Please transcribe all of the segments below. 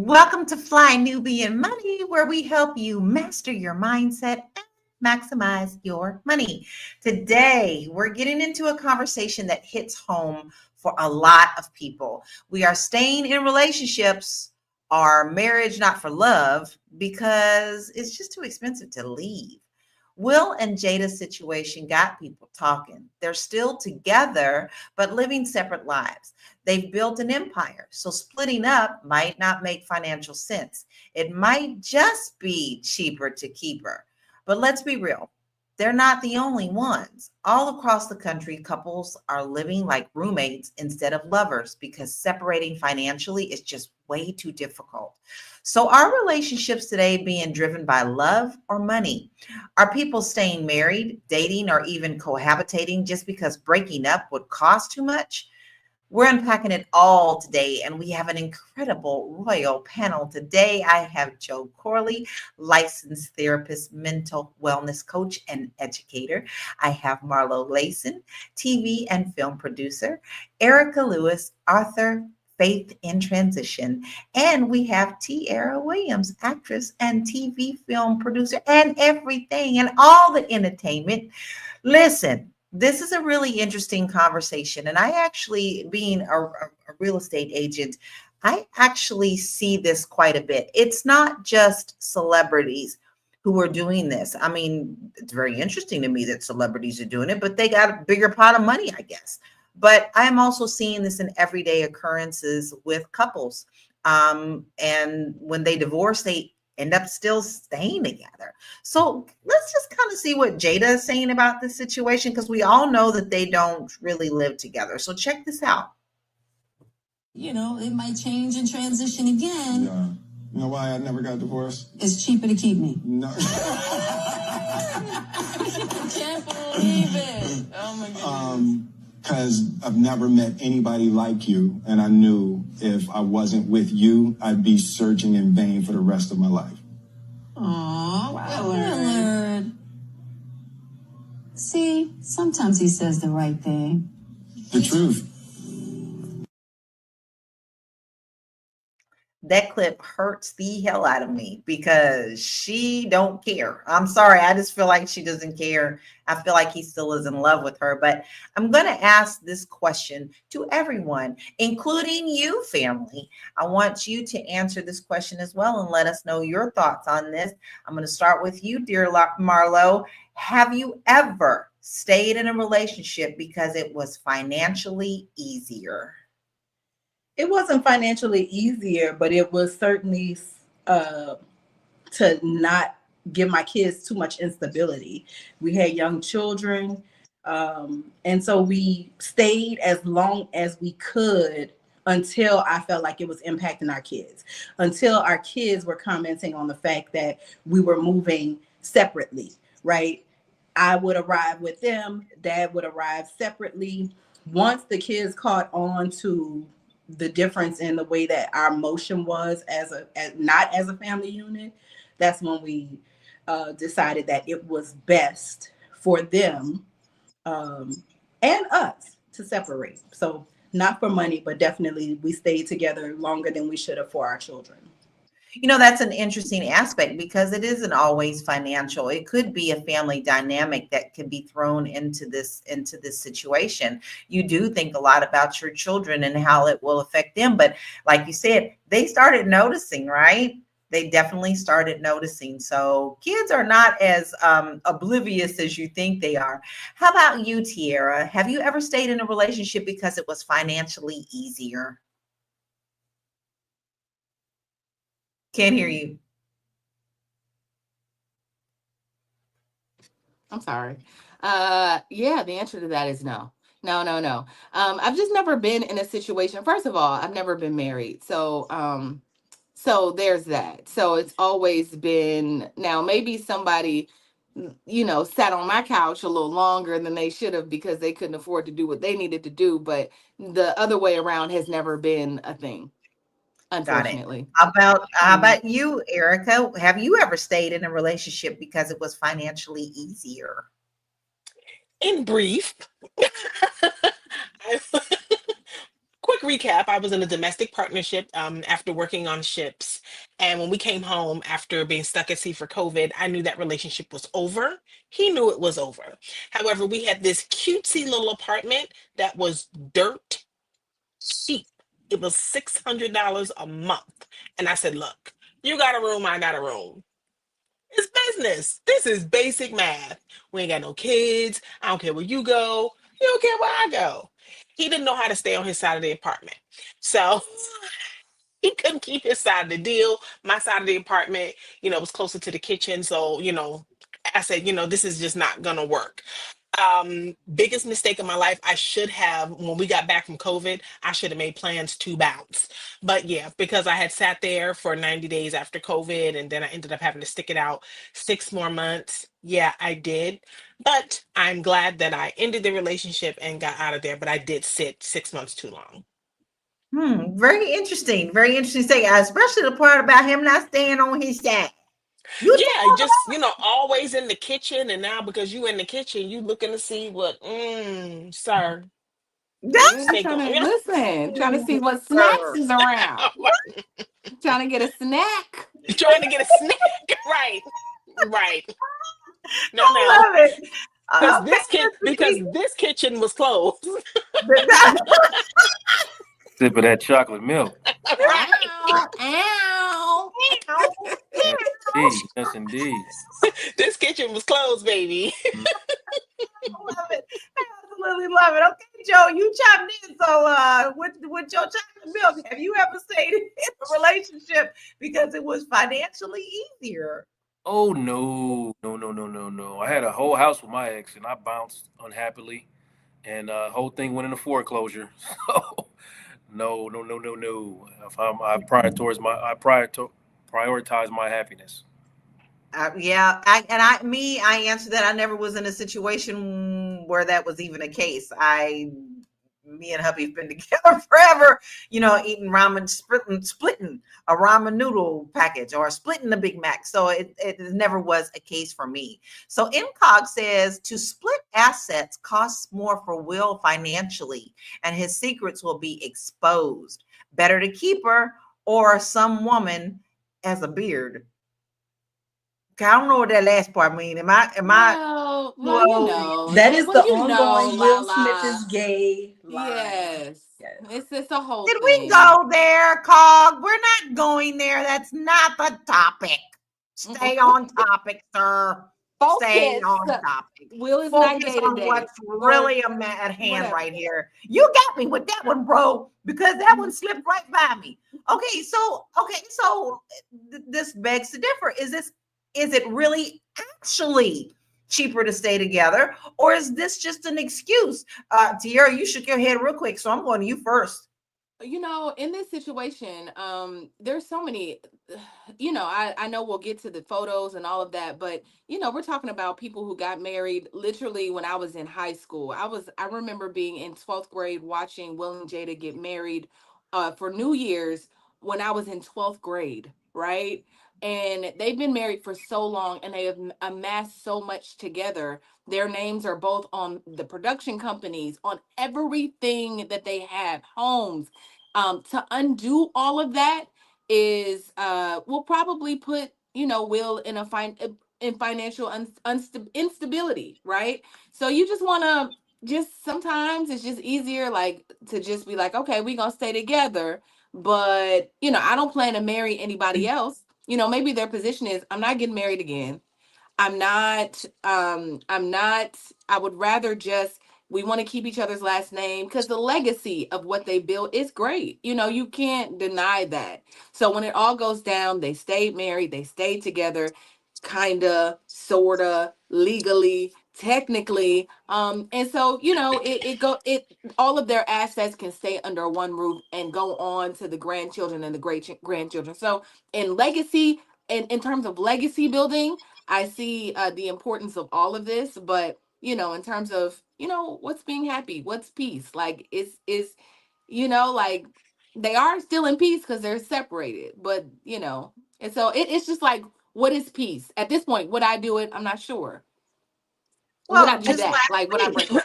Welcome to Fly Nubian Money, where we help you master your mindset and maximize your money. Today, we're getting into a conversation that hits home for a lot of people. We are staying in relationships or marriage not for love because it's just too expensive to leave. Will and Jada's situation got people talking. They're still together, but living separate lives. They've built an empire, so splitting up might not make financial sense. It might just be cheaper to keep her. But let's be real, they're not the only ones. All across the country, couples are living like roommates instead of lovers because separating financially is just way too difficult. So, are relationships today being driven by love or money? Are people staying married, dating, or even cohabitating just because breaking up would cost too much? We're unpacking it all today, and we have an incredible royal panel. Today, I have Joe Corley, licensed therapist, mental wellness coach, and educator. I have Marlo Layson, TV and film producer, Erica Lewis, author, Faith in Transition, and we have Tiara Williams, actress and TV film producer, and everything and all the entertainment. Listen, this is a really interesting conversation. And I actually, being a real estate agent, I actually see this quite a bit. It's not just celebrities who are doing this. I mean, it's very interesting to me that celebrities are doing it, but they got a bigger pot of money, I guess. But I'm also seeing this in everyday occurrences with couples. And when they divorce, they end up still staying together. So let's just kind of see what Jada is saying about this situation, because we all know that they don't really live together. So check this out. It might change and transition again. Yeah. You know why I never got divorced? It's cheaper to keep me. No. I can't believe it. Oh my goodness. Because I've never met anybody like you, and I knew if I wasn't with you, I'd be searching in vain for the rest of my life. Aw, Willard. See, sometimes he says the right thing. The truth. That clip hurts the hell out of me because she don't care. I'm sorry. I just feel like she doesn't care. I feel like he still is in love with her. But I'm going to ask this question to everyone, including you, family. I want you to answer this question as well and let us know your thoughts on this. I'm going to start with you, dear Marlo. Have you ever stayed in a relationship because it was financially easier? It wasn't financially easier, but it was certainly to not give my kids too much instability. We had young children, and so we stayed as long as we could until I felt like it was impacting our kids, until our kids were commenting on the fact that we were moving separately, right? I would arrive with them, Dad would arrive separately. Once the kids caught on to the difference in the way that our motion was as not as a family unit, that's when we decided that it was best for them and us to separate. So not for money, but definitely we stayed together longer than we should have for our children. That's an interesting aspect because it isn't always financial. It could be a family dynamic that can be thrown into this situation. You do think a lot about your children and how it will affect them. But like you said, they started noticing, right? They definitely started noticing. So kids are not as oblivious as you think they are. How about you, Tiara? Have you ever stayed in a relationship because it was financially easier? Can't hear you. I'm sorry. Yeah, the answer to that is no. No, no, no. I've just never been in a situation. First of all, I've never been married. So there's that. So it's always been, now maybe somebody, sat on my couch a little longer than they should have because they couldn't afford to do what they needed to do, but the other way around has never been a thing, Got it. unfortunately. How about you, Erica? Have you ever stayed in a relationship because it was financially easier? In brief, I- quick recap, I was in a domestic partnership after working on ships. And when we came home after being stuck at sea for COVID, I knew that relationship was over. He knew it was over. However, we had this cutesy little apartment that was dirt cheap. It was $600 a month. And I said, look, you got a room, I got a room. It's business. This is basic math. We ain't got no kids. I don't care where you go. You don't care where I go. He didn't know how to stay on his side of the apartment. So he couldn't keep his side of the deal. My side of the apartment, was closer to the kitchen. So, I said, this is just not gonna work. Biggest mistake of my life. I should have, when we got back from COVID, I should have made plans to bounce. But yeah, because I had sat there for 90 days after COVID and then I ended up having to stick it out 6 more months. Yeah, I did. But I'm glad that I ended the relationship and got out of there. But I did sit 6 months too long. Very interesting. Very interesting thing, especially the part about him not staying on his side. You Yeah, just always in the kitchen, and now because you in the kitchen, you looking to see what, sir, stay Trying going. to listen, trying to see what snacks sir. is around. Trying to get a snack. Trying to get a snack, right, right. No, I love it. Because this kitchen was closed, Sipping that chocolate milk. right? Ow, ow. Yes, indeed. Yes, indeed. This kitchen was closed, baby. Love it. I absolutely love it. Okay, Joe, you chimed in. So, with your chocolate milk, have you ever stayed in a relationship because it was financially easier? Oh no, no, no, no, no, no. I had a whole house with my ex, and I bounced unhappily, and whole thing went into foreclosure. So, no, no, no, no, no. Prioritize my happiness. Yeah, I answered that. I never was in a situation where that was even a case. Me and hubby've been together forever, eating ramen, splitting a ramen noodle package or splitting a Big Mac. So it never was a case for me. So MCOG says to split assets costs more for Will financially, and his secrets will be exposed. Better to keep her or some woman as a beard. I don't know what that last part mean. Am I Well, That is the Lala. ongoing Will Smith is gay line. Yes. Yes. It's a whole Did thing. we go there, Cog? We're not going there. That's not the topic. Stay on topic, sir. Stay Focus. on topic. Will is not Focus gay on today. what's really at hand whatever. right here. You got me with that one, bro, because that one slipped right by me. Okay, so this begs to differ. Is it really actually cheaper to stay together, or is this just an excuse? Tiara, you shook your head real quick, so I'm going to you first. In this situation, there's so many, I know we'll get to the photos and all of that, but we're talking about people who got married literally when I was in high school. I remember being in 12th grade watching Will and Jada get married for New Year's when I was in 12th grade, right? And they've been married for so long and they have amassed so much together. Their names are both on the production companies, on everything that they have, homes. To undo all of that is will probably put Will in in financial instability, right? So you just want to just sometimes it's just easier like to just be like, okay, we're gonna stay together, but I don't plan to marry anybody else. Maybe their position is I'm not getting married again. I'm not I would rather just we want to keep each other's last name because the legacy of what they built is great. You can't deny that. So when it all goes down, they stayed married, they stayed together, kinda, sorta, legally, technically. And so, it all of their assets can stay under one roof and go on to the grandchildren and the great grandchildren. So in legacy, in terms of legacy building, I see the importance of all of this, but in terms of what's being happy, what's peace, like like they are still in peace because they're separated, but and so it's just like what is peace at this point? Would I do it? I'm not sure. Would I Well, do just that? last Like would I week, break up?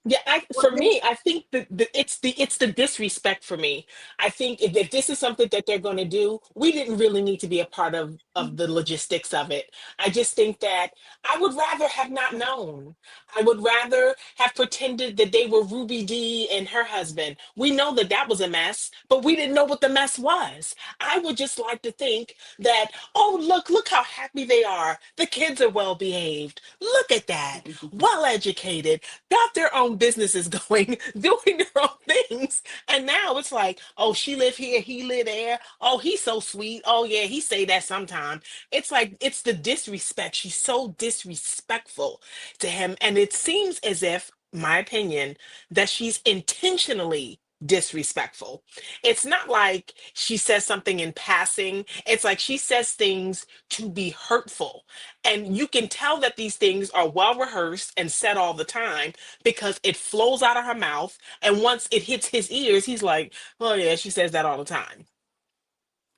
Yeah, for me, I think that it's the disrespect for me. I think if this is something that they're going to do, we didn't really need to be a part of the logistics of it. I just think that I would rather have not known. I would rather have pretended that they were Ruby Dee and her husband. We know that that was a mess, but we didn't know what the mess was. I would just like to think that, oh, look how happy they are. The kids are well behaved. Look at that, well educated, got their own businesses going, doing their own things. And now it's like, oh, she live here, he live there. Oh, he's so sweet. Oh yeah, he say that sometime. It's like it's the disrespect. She's so disrespectful to him. And it seems as if, my opinion, that she's intentionally disrespectful. It's not like she says something in passing. It's like she says things to be hurtful. And you can tell that these things are well rehearsed and said all the time because it flows out of her mouth. And once it hits his ears, he's like, oh, yeah, she says that all the time.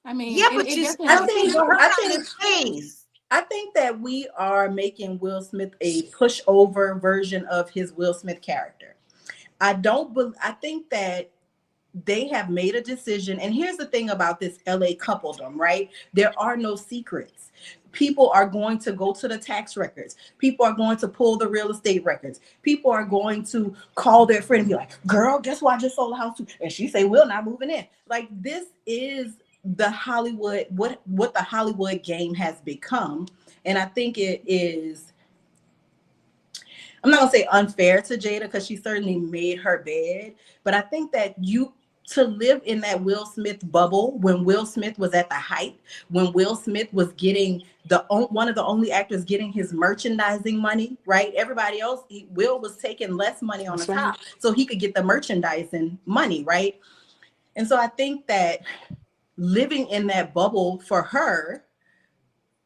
I mean, Yeah, it, but it you I still definitely. see think the hurt I on think his face. I think that we are making Will Smith a pushover version of his Will Smith character. I think that they have made a decision. And here's the thing about this LA coupledom, right? There are no secrets. People are going to go to the tax records. People are going to pull the real estate records. People are going to call their friend and be like, girl, guess what? I just sold a house to. And she say, Will not moving in. Like, this is the Hollywood, what the Hollywood game has become. And I think it is, I'm not gonna say unfair to Jada because she certainly made her bed, but I think that to live in that Will Smith bubble when Will Smith was at the height, when Will Smith was getting one of the only actors getting his merchandising money, right? Everybody else, Will was taking less money on the That's right. top so he could get the merchandising money, right? And so I think that living in that bubble for her,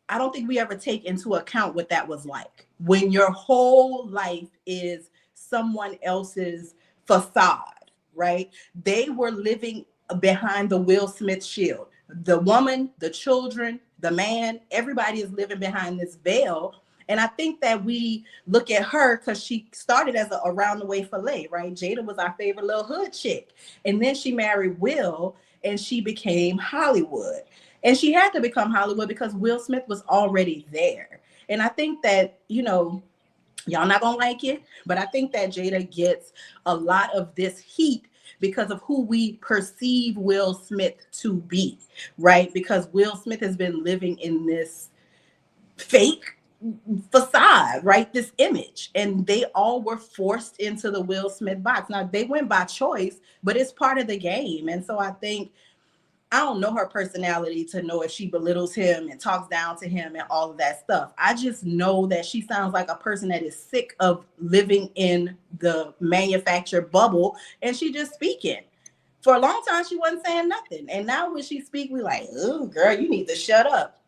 I don't think we ever take into account what that was like when your whole life is someone else's facade, right? They were living behind the Will Smith shield. The woman, the children, the man, everybody is living behind this veil. And I think that we look at her because she started as a around the way fillet, right? Jada was our favorite little hood chick. And then she married Will and she became Hollywood. And she had to become Hollywood because Will Smith was already there. And I think that, y'all not gonna like it, but I think that Jada gets a lot of this heat because of who we perceive Will Smith to be, right? Because Will Smith has been living in this fake facade, right? This image. And they all were forced into the Will Smith box. Now, they went by choice, but it's part of the game. And so I think, I don't know her personality to know if she belittles him and talks down to him and all of that stuff. I just know that she sounds like a person that is sick of living in the manufactured bubble, and she just speaking. For a long time, she wasn't saying nothing. And now when she speak, we like, oh, girl, you need to shut up.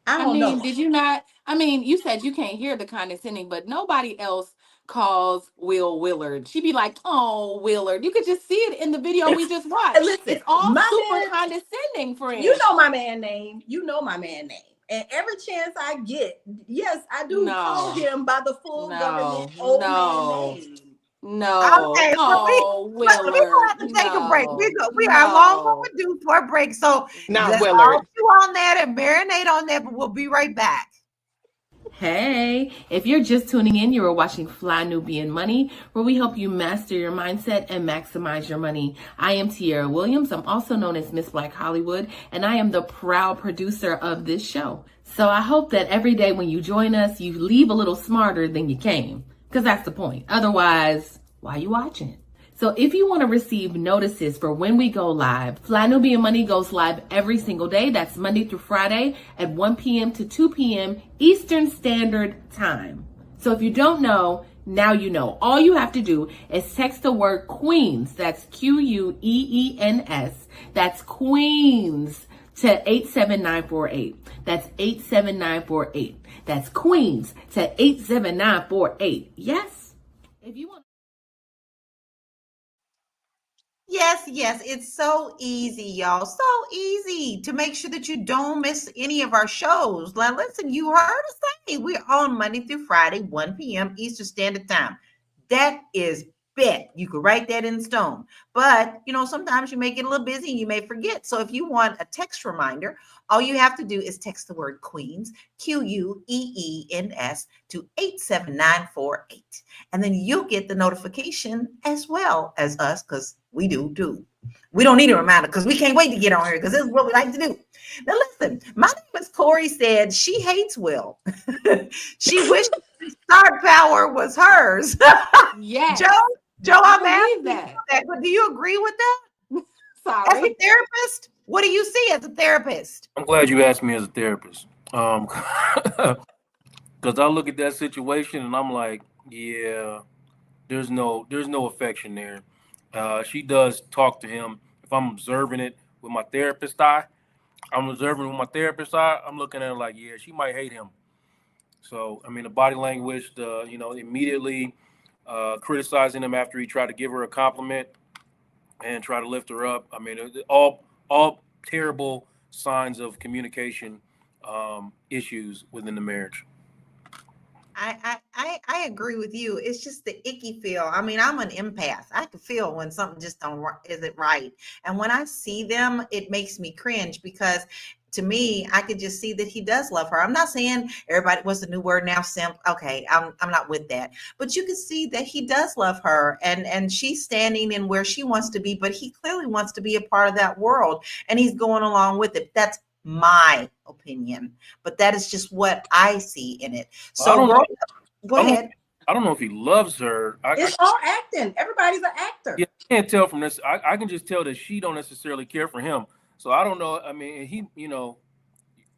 I I don't mean, know. did you not? I mean, you said you can't hear the condescending, but nobody else calls Will Willard. She'd be like, "Oh, Willard." You could just see it in the video we just watched. Listen, It's all my super man, condescending, you friend. know my man name. You know my man name. And every chance I get, yes, I do call No, him by the full government no, old man no, name. no. Okay, so Oh, we gonna Willard, have to take a break. no, We are long no. overdue for a break. So Not let's all Willard. chew on that and marinate on that, but we'll be right back. Hey, if you're just tuning in, you are watching Fly Nubian Money, where we help you master your mindset and maximize your money. I am Tiara Williams. I'm also known as Miss Black Hollywood, and I am the proud producer of this show. So I hope that every day when you join us, you leave a little smarter than you came, because that's the point. Otherwise, why are you watching? So if you want to receive notices for when we go live, Fly Nubian Money goes live every single day. That's Monday through Friday at 1 p.m. to 2 p.m. Eastern Standard Time. So if you don't know, now you know. All you have to do is text the word Queens. That's Queens. That's Queens to 87948. That's 87948. That's Queens to 87948. Yes? If you want. Yes, it's so easy, y'all. So easy to make sure that you don't miss any of our shows. Now, listen, you heard us say we're on Monday through Friday, 1 p.m. Eastern Standard Time. That is bet. You could write that in stone. But, sometimes you may get a little busy and you may forget. So if you want a text reminder, all you have to do is text the word Queens, QUEENS, to 87948. And then you'll get the notification as well as us, because we do too. We don't need a reminder because we can't wait to get on here, because this is what we like to do. Now listen, my name is Corey said she hates Will. She wished star power was hers. Yes. Joe, I'm I asking believe you that, but do you agree with that? As a Sorry. therapist, what do you see as a therapist? I'm glad you asked me as a therapist. Because I look at that situation and I'm like, yeah, there's no affection there. She does talk to him. If I'm observing it with my therapist eye, I'm looking at her like, yeah, she might hate him. So, I mean, the body language, immediately criticizing him after he tried to give her a compliment and try to lift her up. I mean, all terrible signs of communication issues within the marriage. I agree with you. It's just the icky feel. I mean, I'm an empath. I can feel when something just isn't right. And when I see them, it makes me cringe, because to me, I could just see that he does love her. I'm not saying everybody, what's the new word now? Simp. Okay. I'm not with that, but you can see that he does love her, and she's standing in where she wants to be, but he clearly wants to be a part of that world, and he's going along with it. That's my opinion, but that is just what I see in it. So go ahead. I don't know if he loves her. It's all acting. Everybody's an actor. Yeah, I can't tell from this. I can just tell that she don't necessarily care for him. So I don't know. I mean,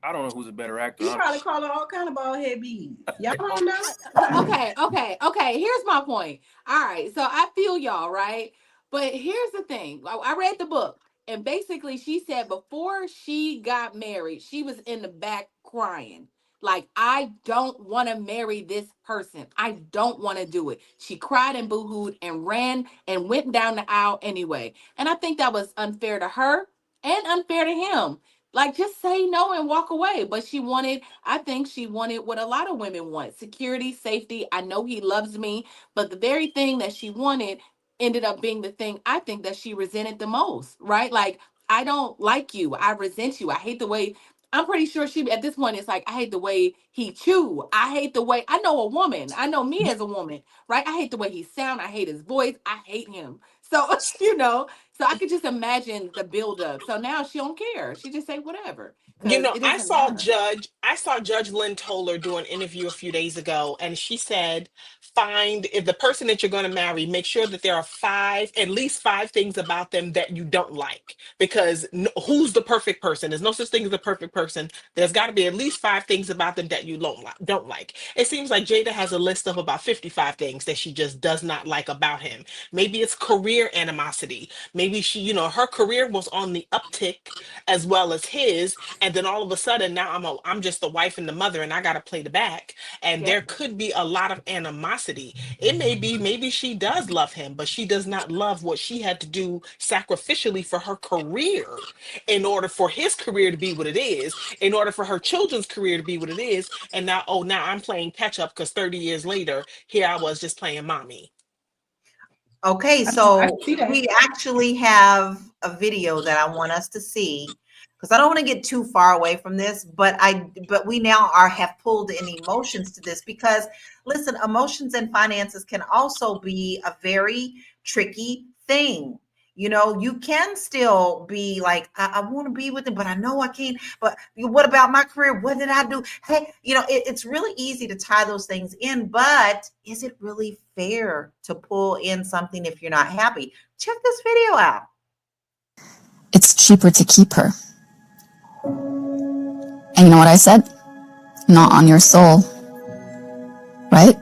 I don't know who's a better actor. He's probably calling all kind of bald head bees. Y'all don't know. Okay. Here's my point. All right. So I feel y'all, right? But here's the thing. I read the book, and basically she said before she got married, she was in the back crying. Like, I don't want to marry this person. I don't want to do it. She cried and boohooed and ran and went down the aisle anyway. And I think that was unfair to her and unfair to him. Like, just say no and walk away. But I think she wanted what a lot of women want: security, safety. I know he loves me, but the very thing that she wanted ended up being the thing I think that she resented the most, right? Like, I don't like you. I resent you. I hate the way, I'm pretty sure she, at this point, it's like, I hate the way he chew. I hate the way, I know a woman. I know me as a woman, right? I hate the way he sound. I hate his voice. I hate him. So, so I could just imagine the buildup. So now she don't care. She just say whatever. It I doesn't saw matter. Judge Lynn Toller do an interview a few days ago, and she said, find, if the person that you're going to marry, make sure that there are at least five things about them that you don't like. Because who's the perfect person? There's no such thing as a perfect person. There's got to be at least five things about them that you don't like. It seems like Jada has a list of about 55 things that she just does not like about him. Maybe it's career animosity. Maybe her career was on the uptick as well as his, and then all of a sudden now I'm just the wife and the mother, and I got to play the back. And Yeah. there could be a lot of animosity. It may be, maybe she does love him, but she does not love what she had to do sacrificially for her career in order for his career to be what it is, in order for her children's career to be what it is. And now I'm playing catch up because 30 years later, here I was just playing mommy. Okay, I so see that. we actually have a video that I want us to see, because I don't want to get too far away from this, but we now have pulled in emotions to this, because listen, emotions and finances can also be a very tricky thing. You can still be like, I want to be with him, but I know I can't. But what about my career? What did I do? Hey, it's really easy to tie those things in, but is it really fair to pull in something if you're not happy? Check this video out. It's cheaper to keep her. And you know what I said? Not on your soul. Right?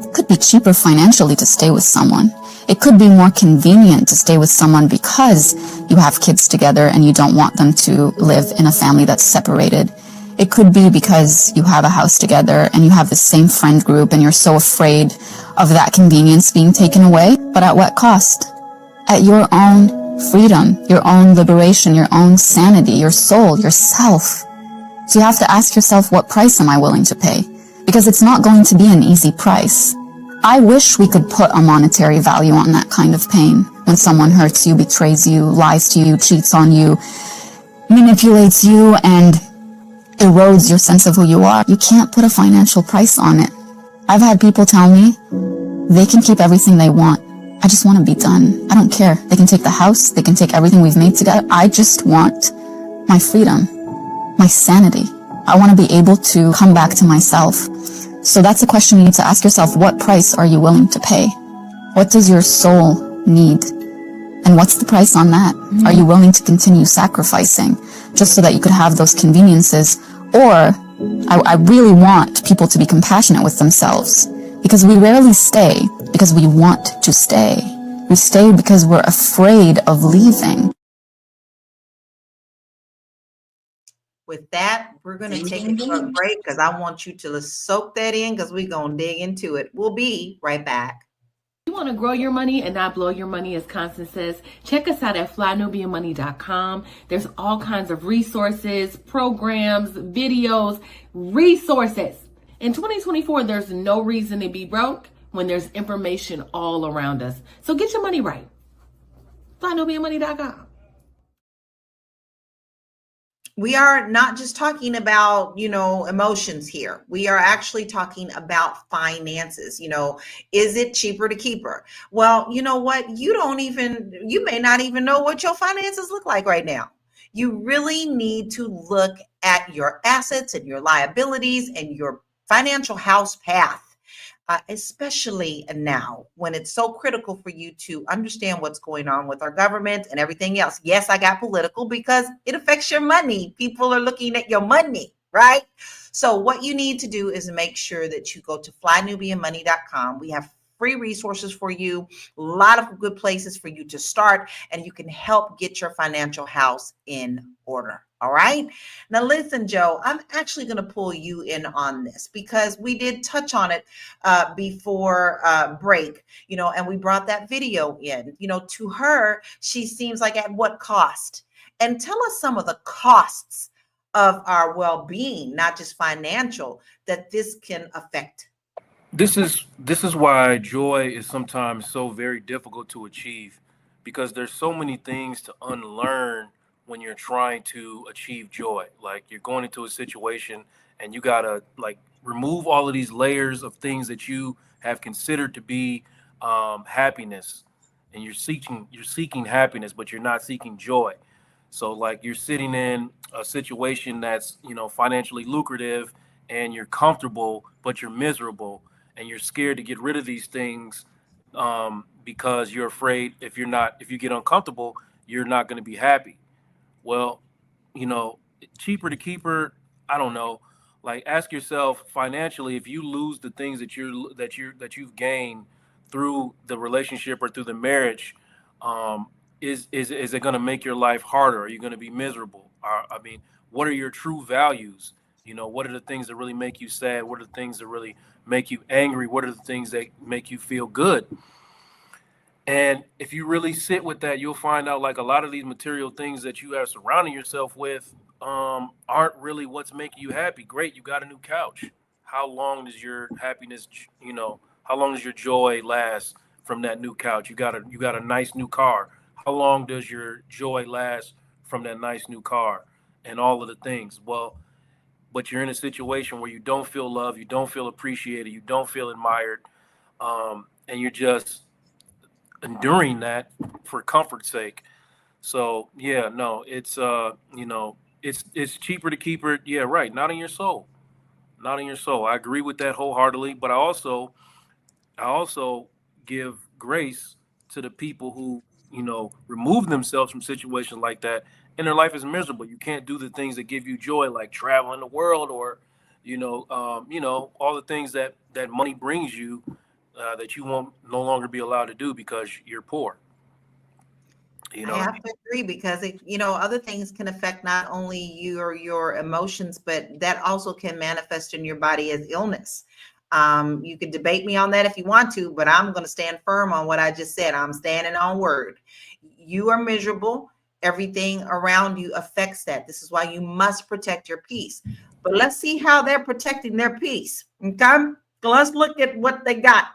It could be cheaper financially to stay with someone. It could be more convenient to stay with someone because you have kids together and you don't want them to live in a family that's separated. It could be because you have a house together and you have the same friend group and you're so afraid of that convenience being taken away. But at what cost? At your own freedom, your own liberation, your own sanity, your soul, yourself. So you have to ask yourself, what price am I willing to pay? Because it's not going to be an easy price. I wish we could put a monetary value on that kind of pain. When someone hurts you, betrays you, lies to you, cheats on you, manipulates you, and erodes your sense of who you are. You can't put a financial price on it. I've had people tell me they can keep everything they want. I just want to be done. I don't care. They can take the house. They can take everything we've made together. I just want my freedom, my sanity. I want to be able to come back to myself. So that's a question you need to ask yourself. What price are you willing to pay? What does your soul need? And what's the price on that? Are you willing to continue sacrificing just so that you could have those conveniences? Or I really want people to be compassionate with themselves, because we rarely stay because we want to stay. We stay because we're afraid of leaving. With that, we're going to take a short break because I want you to soak that in, because we're going to dig into it. We'll be right back. You want to grow your money and not blow your money, as Constance says, check us out at flynubianmoney.com. There's all kinds of resources, programs, videos, resources. In 2024, there's no reason to be broke when there's information all around us. So get your money right. flynubianmoney.com. We are not just talking about, emotions here. We are actually talking about finances. Is it cheaper to keep her? Well, you know what? You may not even know what your finances look like right now. You really need to look at your assets and your liabilities and your financial house path. Especially now when it's so critical for you to understand what's going on with our government and everything else. Yes, I got political because it affects your money. People are looking at your money, right? So what you need to do is make sure that you go to flynubianmoney.com. We have free resources for you, a lot of good places for you to start, and you can help get your financial house in order. All right. Now, listen, Joe, I'm actually going to pull you in on this because we did touch on it before break, and we brought that video in. To her, she seems like at what cost? And tell us some of the costs of our well-being, not just financial, that this can affect. This is why joy is sometimes so very difficult to achieve, because there's so many things to unlearn when you're trying to achieve joy. Like, you're going into a situation and you gotta remove all of these layers of things that you have considered to be happiness, and you're seeking happiness, but you're not seeking joy. So you're sitting in a situation that's financially lucrative, and you're comfortable, but you're miserable, and you're scared to get rid of these things because you're afraid if you get uncomfortable, you're not going to be happy. Well, cheaper to keep her, I don't know. Ask yourself financially, if you lose the things that you've gained through the relationship or through the marriage, is it going to make your life harder? Are you going to be miserable? What are your true values? What are the things that really make you sad? What are the things that really make you angry? What are the things that make you feel good? And if you really sit with that, you'll find out a lot of these material things that you are surrounding yourself with aren't really what's making you happy. Great, you got a new couch. How long does your happiness, how long does your joy last from that new couch? You got a nice new car. How long does your joy last from that nice new car and all of the things? Well, but you're in a situation where you don't feel love, you don't feel appreciated, you don't feel admired, and you're just enduring that for comfort's sake. So yeah, no, it's cheaper to keep her. Yeah, right. Not in your soul. Not in your soul. I agree with that wholeheartedly. But I also give grace to the people who, remove themselves from situations like that, and their life is miserable. You can't do the things that give you joy, like traveling the world, or, all the things that money brings you, that you won't no longer be allowed to do because you're poor. You know I what I have mean? to agree because other things can affect not only your emotions, but that also can manifest in your body as illness. You could debate me on that if you want to, but I'm going to stand firm on what I just said. I'm standing on word. You are miserable. Everything around you affects that. This is why you must protect your peace. But let's see how they're protecting their peace. Okay, so let's look at what they got.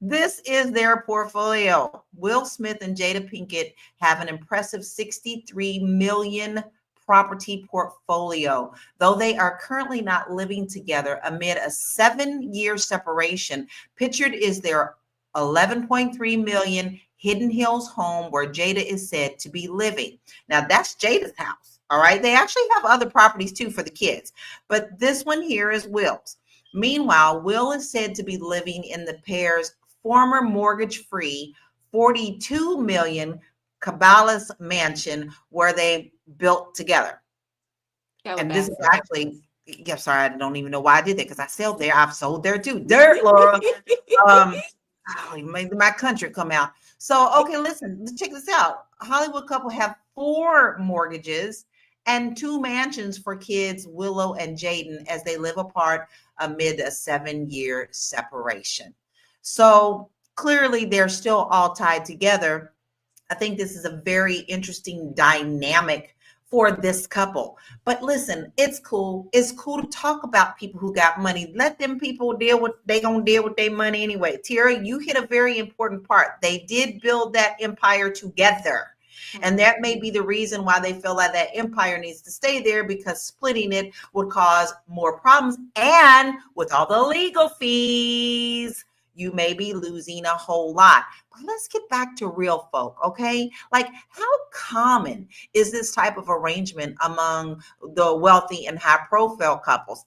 This is their portfolio. Will Smith and Jada Pinkett have an impressive 63 million property portfolio. Though they are currently not living together amid a 7-year separation, pictured is their 11.3 million Hidden Hills home where Jada is said to be living. Now that's Jada's house. All right. They actually have other properties too for the kids, but this one here is Will's. Meanwhile, Will is said to be living in the pair's former mortgage-free 42 million Caballas mansion where they built together. And this is actually, yeah, sorry, I don't even know why I did that because I sell there. I've sold there too. Dirt, Laura. My country come out. So, okay, listen, check this out. Hollywood couple have 4 mortgages and 2 mansions for kids, Willow and Jaden, as they live apart amid a 7-year separation. So clearly they're still all tied together. I think this is a very interesting dynamic for this couple. But listen, it's cool. It's cool to talk about people who got money. Let them people they gonna deal with their money anyway. Tira, you hit a very important part. They did build that empire together. And that may be the reason why they feel like that empire needs to stay there, because splitting it would cause more problems. And with all the legal fees, you may be losing a whole lot. But let's get back to real folk, okay? Like, how common is this type of arrangement among the wealthy and high profile couples?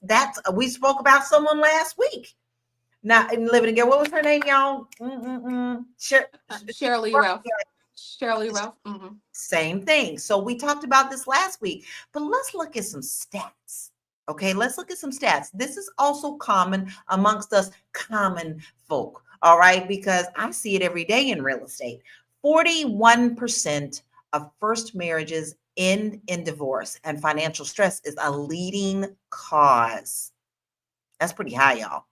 We spoke about someone last week. Not living together. What was her name, y'all? Shirley Ralph. Shirley Ralph. Mm-hmm. Same thing. So we talked about this last week, but let's look at some stats. Okay, let's look at some stats. This is also common amongst us common folk. All right, because I see it every day in real estate. 41% of first marriages end in divorce, and financial stress is a leading cause. That's pretty high, y'all.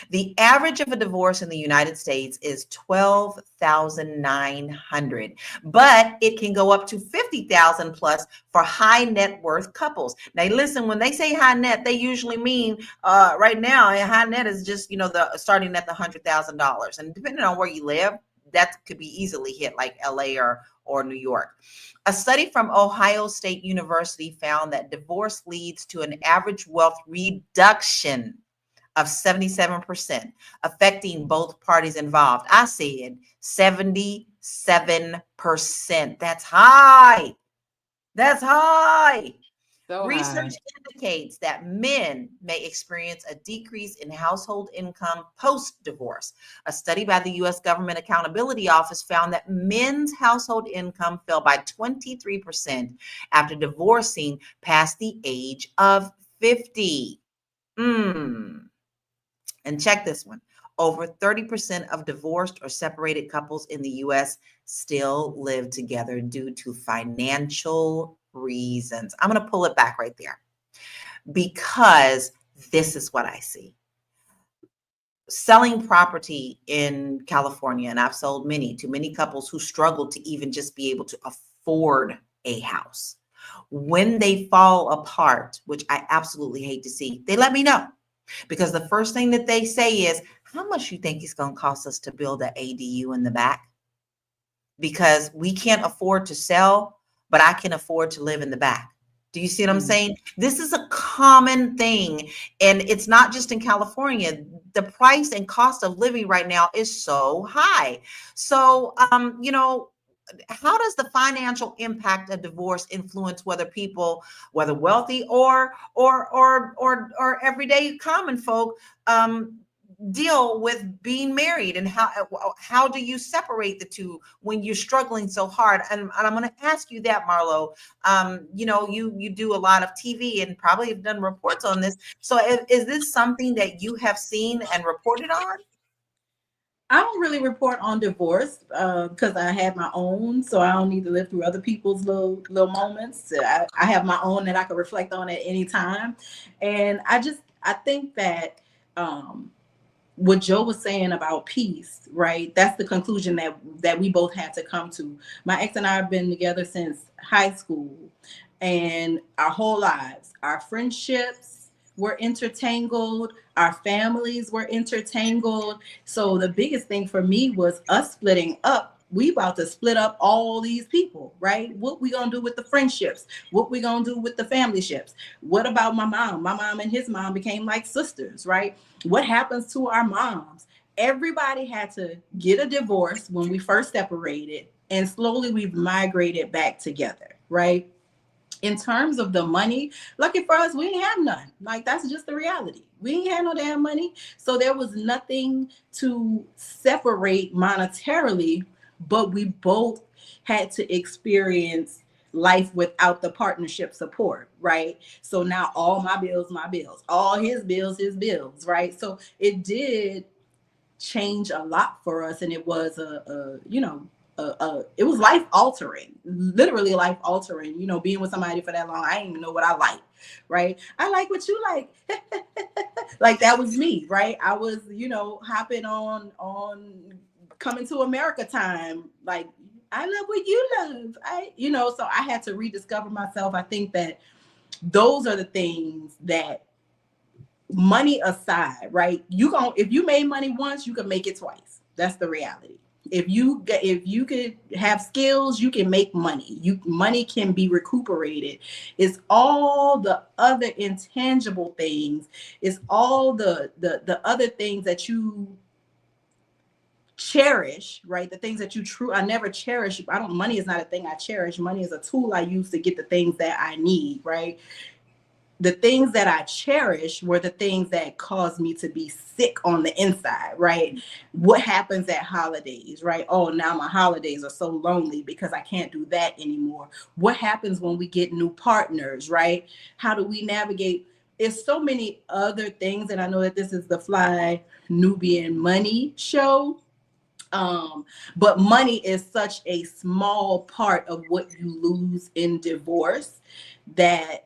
The average of a divorce in the United States is $12,900, but it can go up to $50,000 plus for high net worth couples. Now, listen, when they say high net, they usually mean right now, a high net is just, the starting at the $100,000. And depending on where you live, that could be easily hit, like LA or New York. A study from Ohio State University found that divorce leads to an average wealth reduction of 77%, affecting both parties involved. I said 77%. That's high. That's high. So Research indicates that men may experience a decrease in household income post-divorce. A study by the U.S. Government Accountability Office found that men's household income fell by 23% after divorcing past the age of 50. And check this one. Over 30% of divorced or separated couples in the U.S. still live together due to financial reasons. I'm going to pull it back right there because this is what I see. Selling property in California, and I've sold many to many couples who struggle to even just be able to afford a house. When they fall apart, which I absolutely hate to see, they let me know. Because the first thing that they say is, how much you think it's going to cost us to build an ADU in the back? Because we can't afford to sell, but I can afford to live in the back. Do you see what I'm saying? This is a common thing. And it's not just in California. The price and cost of living right now is so high. So, how does the financial impact of divorce influence whether wealthy or everyday common folk deal with being married, and how do you separate the two when you're struggling so hard? And I'm going to ask you that, Marlo. You do a lot of TV and probably have done reports on this. So is this something that you have seen and reported on? I don't really report on divorce because I have my own, so I don't need to live through other people's little moments. I have my own that I can reflect on at any time. And I think that what Joe was saying about peace, right? That's the conclusion that we both had to come to. My ex and I have been together since high school and our whole lives. Our friendships were intertangled, our families were intertangled. So the biggest thing for me was us splitting up. We about to split up all these people, right? What we gonna do with the friendships? What we gonna do with the family ships? What about my mom? My mom and his mom became like sisters, right? What happens to our moms? Everybody had to get a divorce when we first separated, and slowly we've migrated back together, right? In terms of the money, lucky for us, we ain't have none. Like, that's just the reality. We ain't had no damn money. So there was nothing to separate monetarily, but we both had to experience life without the partnership support, right? So now all my bills, all his bills, right? So it did change a lot for us, and it was it was life altering, literally life altering. Being with somebody for that long, I didn't even know what I like, right? I like what you like. Like, that was me, right? I was hopping on Coming to America time, like, I love what you love. So I had to rediscover myself. I think that those are the things that, money aside, right? If you made money once, you can make it twice. That's the reality. If you could have skills, you can make money. Money can be recuperated. It's all the other intangible things. It's all the other things that you cherish, right? The things that I never cherish. Money is not a thing I cherish. Money is a tool I use to get the things that I need, right? The things that I cherish were the things that caused me to be sick on the inside, right? What happens at holidays, right? Oh, now my holidays are so lonely because I can't do that anymore. What happens when we get new partners, right? How do we navigate? It's so many other things. And I know that this is the Fly Nubian Money show. But money is such a small part of what you lose in divorce that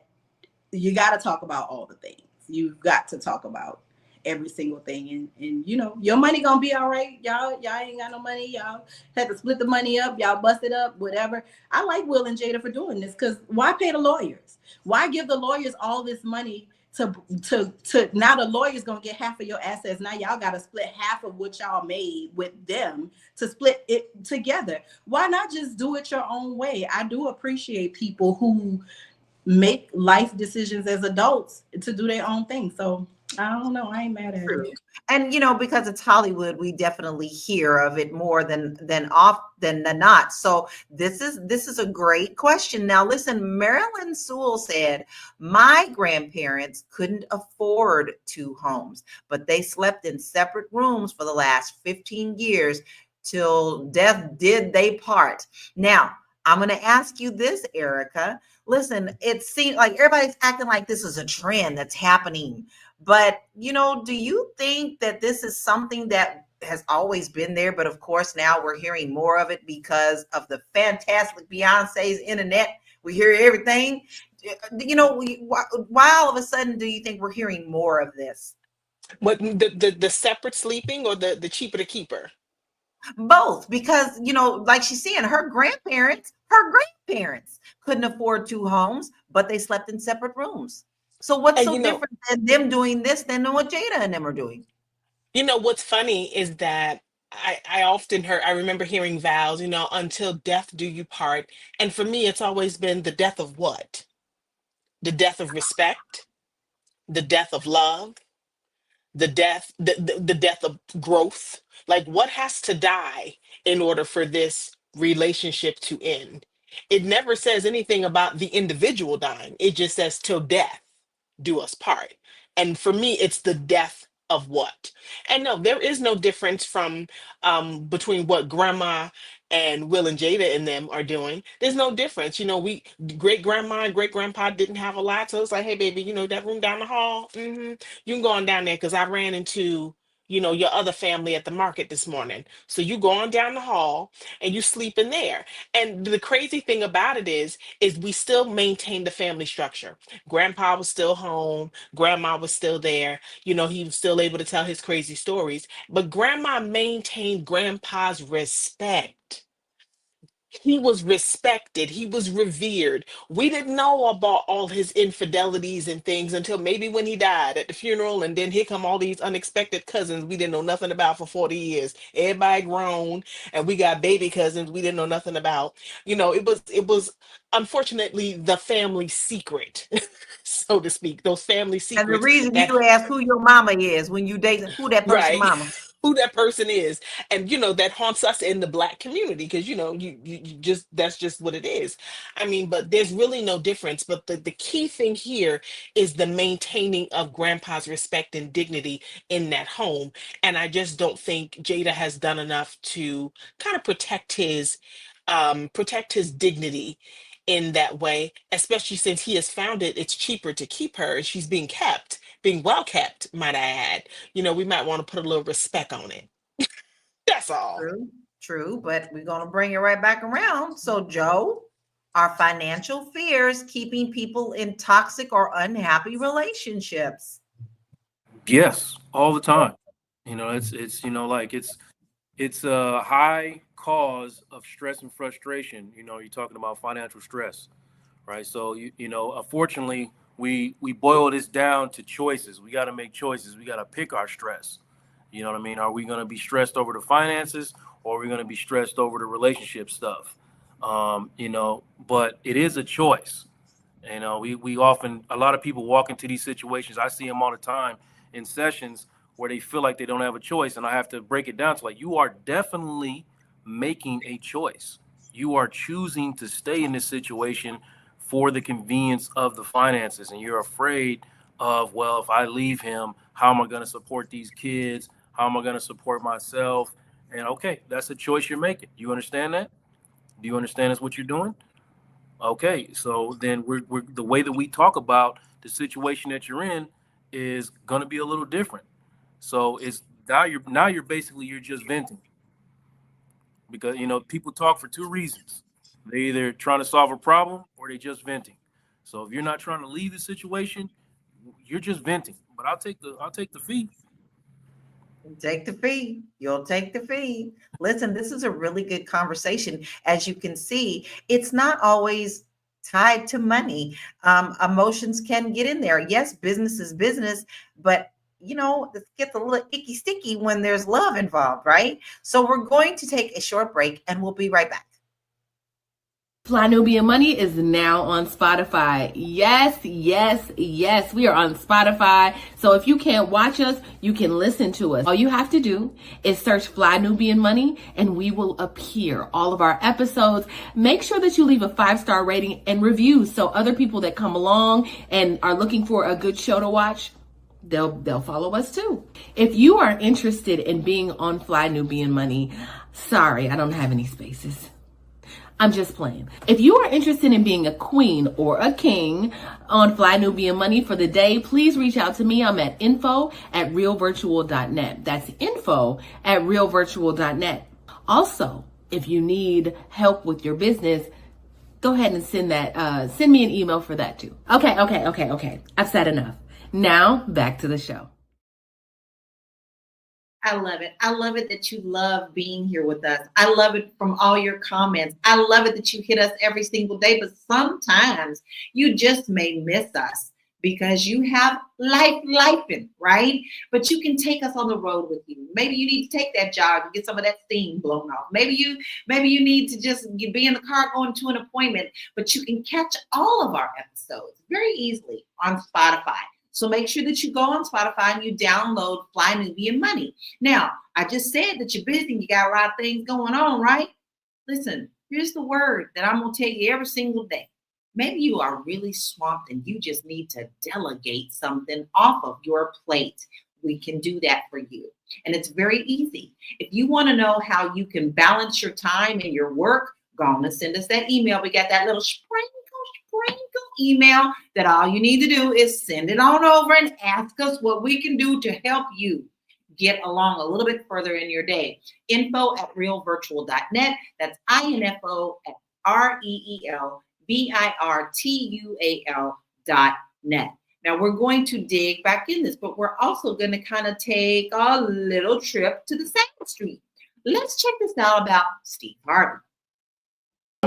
you got to talk about all the things. You've got to talk about every single thing. And your money gonna be all right. Y'all ain't got no money. Y'all had to split the money up. Y'all bust it up, whatever. I like Will and Jada for doing this, because why pay the lawyers? Why give the lawyers all this money to now the lawyer's gonna get half of your assets. Now y'all got to split half of what y'all made with them to split it together. Why not just do it your own way? I do appreciate people who make life decisions as adults to do their own thing. So I don't know. I ain't mad at it. And because it's Hollywood, we definitely hear of it more than often than not. So this is a great question. Now listen, Marilyn Sewell said, my grandparents couldn't afford two homes, but they slept in separate rooms for the last 15 years till death did they part. Now, I'm going to ask you this, Erica. Listen, it seems like everybody's acting like this is a trend that's happening. But, do you think that this is something that has always been there? But of course, now we're hearing more of it because of the fantastic Beyonce's internet. We hear everything. Why all of a sudden do you think we're hearing more of this? What, the separate sleeping, or the cheaper to keeper? Both, because like she's saying, her grandparents couldn't afford two homes, but they slept in separate rooms. So what's And so different than them doing this than what Jada and them are doing? what's funny is that I remember hearing vows, until death do you part. And for me, it's always been the death of what? The death of respect, the death of love, the death of growth. Like, what has to die in order for this relationship to end? It never says anything about the individual dying. It just says till death do us part. And for me, it's the death of what? And no, there is no difference from between what grandma and Will and Jada and them are doing. There's no difference. We great grandma and great grandpa didn't have a lot. So it's like, hey baby, that room down the hall, you can go on down there, because I ran into your other family at the market this morning. So you go on down the hall and you sleep in there. And the crazy thing about it is we still maintain the family structure. Grandpa was still home, grandma was still there, he was still able to tell his crazy stories, but grandma maintained grandpa's respect. he was respected, he was revered. We didn't know about all his infidelities and things until maybe when he died at the funeral, and then here come all these unexpected cousins we didn't know nothing about for 40 years. Everybody grown, and we got baby cousins we didn't know nothing about. It was unfortunately the family secret, so to speak. Those family And the secrets reason that you ask who your mama is when you date who that person right, mama. who that person is, and that haunts us in the Black community, because you just, that's just what it is. I mean, but there's really no difference. But the key thing here is the maintaining of grandpa's respect and dignity in that home. And I just don't think Jada has done enough to kind of protect his dignity in that way, especially since he has found it's cheaper to keep her, and she's being well kept, might I add. We might want to put a little respect on it. That's all. True, true, but we're gonna bring it right back around. So, Joe, are financial fears keeping people in toxic or unhappy relationships? Yes, all the time. It's a high cause of stress and frustration. You're talking about financial stress, right? So unfortunately, we boil this down to choices. We got to make choices. We got to pick our stress. You know what I mean? Are we going to be stressed over the finances, or are we going to be stressed over the relationship stuff? But it is a choice. We often, a lot of people walk into these situations. I see them all the time in sessions where they feel like they don't have a choice, and I have to break it down to, like, you are definitely making a choice. You are choosing to stay in this situation for the convenience of the finances, and you're afraid of, well, if I leave him, how am I going to support these kids? How am I going to support myself? And okay, that's a choice you're making. Do you understand that? Do you understand that's what you're doing? Okay, so then we're the way that we talk about the situation that you're in is going to be a little different. So it's now you're basically, you're just venting, because people talk for two reasons. They either trying to solve a problem, or they just venting. So if you're not trying to leave the situation, you're just venting. But I'll take the fee. Take the fee. You'll take the fee. Listen, this is a really good conversation. As you can see, it's not always tied to money. Emotions can get in there. Yes, business is business, but it gets a little icky sticky when there's love involved, right? So we're going to take a short break and we'll be right back. Fly Nubian Money is now on Spotify. Yes, yes, yes. We are on Spotify. So if you can't watch us, you can listen to us. All you have to do is search Fly Nubian Money and we will appear. All of our episodes. Make sure that you leave a 5-star rating and review, so other people that come along and are looking for a good show to watch, they'll follow us too. If you are interested in being on Fly Nubian Money, sorry, I don't have any spaces. I'm just playing. If you are interested in being a queen or a king on Fly Nubian Money for the day, please reach out to me. I'm at info@realvirtual.net. That's info@realvirtual.net. Also, if you need help with your business, go ahead and send me an email for that too. Okay. I've said enough. Now back to the show. I love it. I love it that you love being here with us. I love it from all your comments. I love it that you hit us every single day, but sometimes you just may miss us because you have lifing, right? But you can take us on the road with you. Maybe you need to take that jog and get some of that steam blown off. Maybe you need to just be in the car going to an appointment, but you can catch all of our episodes very easily on Spotify. So make sure that you go on Spotify and you download Fly Nubian Money. Now, I just said that you're busy and you got a lot of things going on, right? Listen, here's the word that I'm going to tell you every single day. Maybe you are really swamped and you just need to delegate something off of your plate. We can do that for you. And it's very easy. If you want to know how you can balance your time and your work, go on and send us that email. We got that little sprinkle email that all you need to do is send it on over and ask us what we can do to help you get along a little bit further in your day. info@realvirtual.net. That's info@RELVIRTUAL.net. Now we're going to dig back in this, but we're also going to kind of take a little trip to the side street. Let's check this out about Steve Harvey.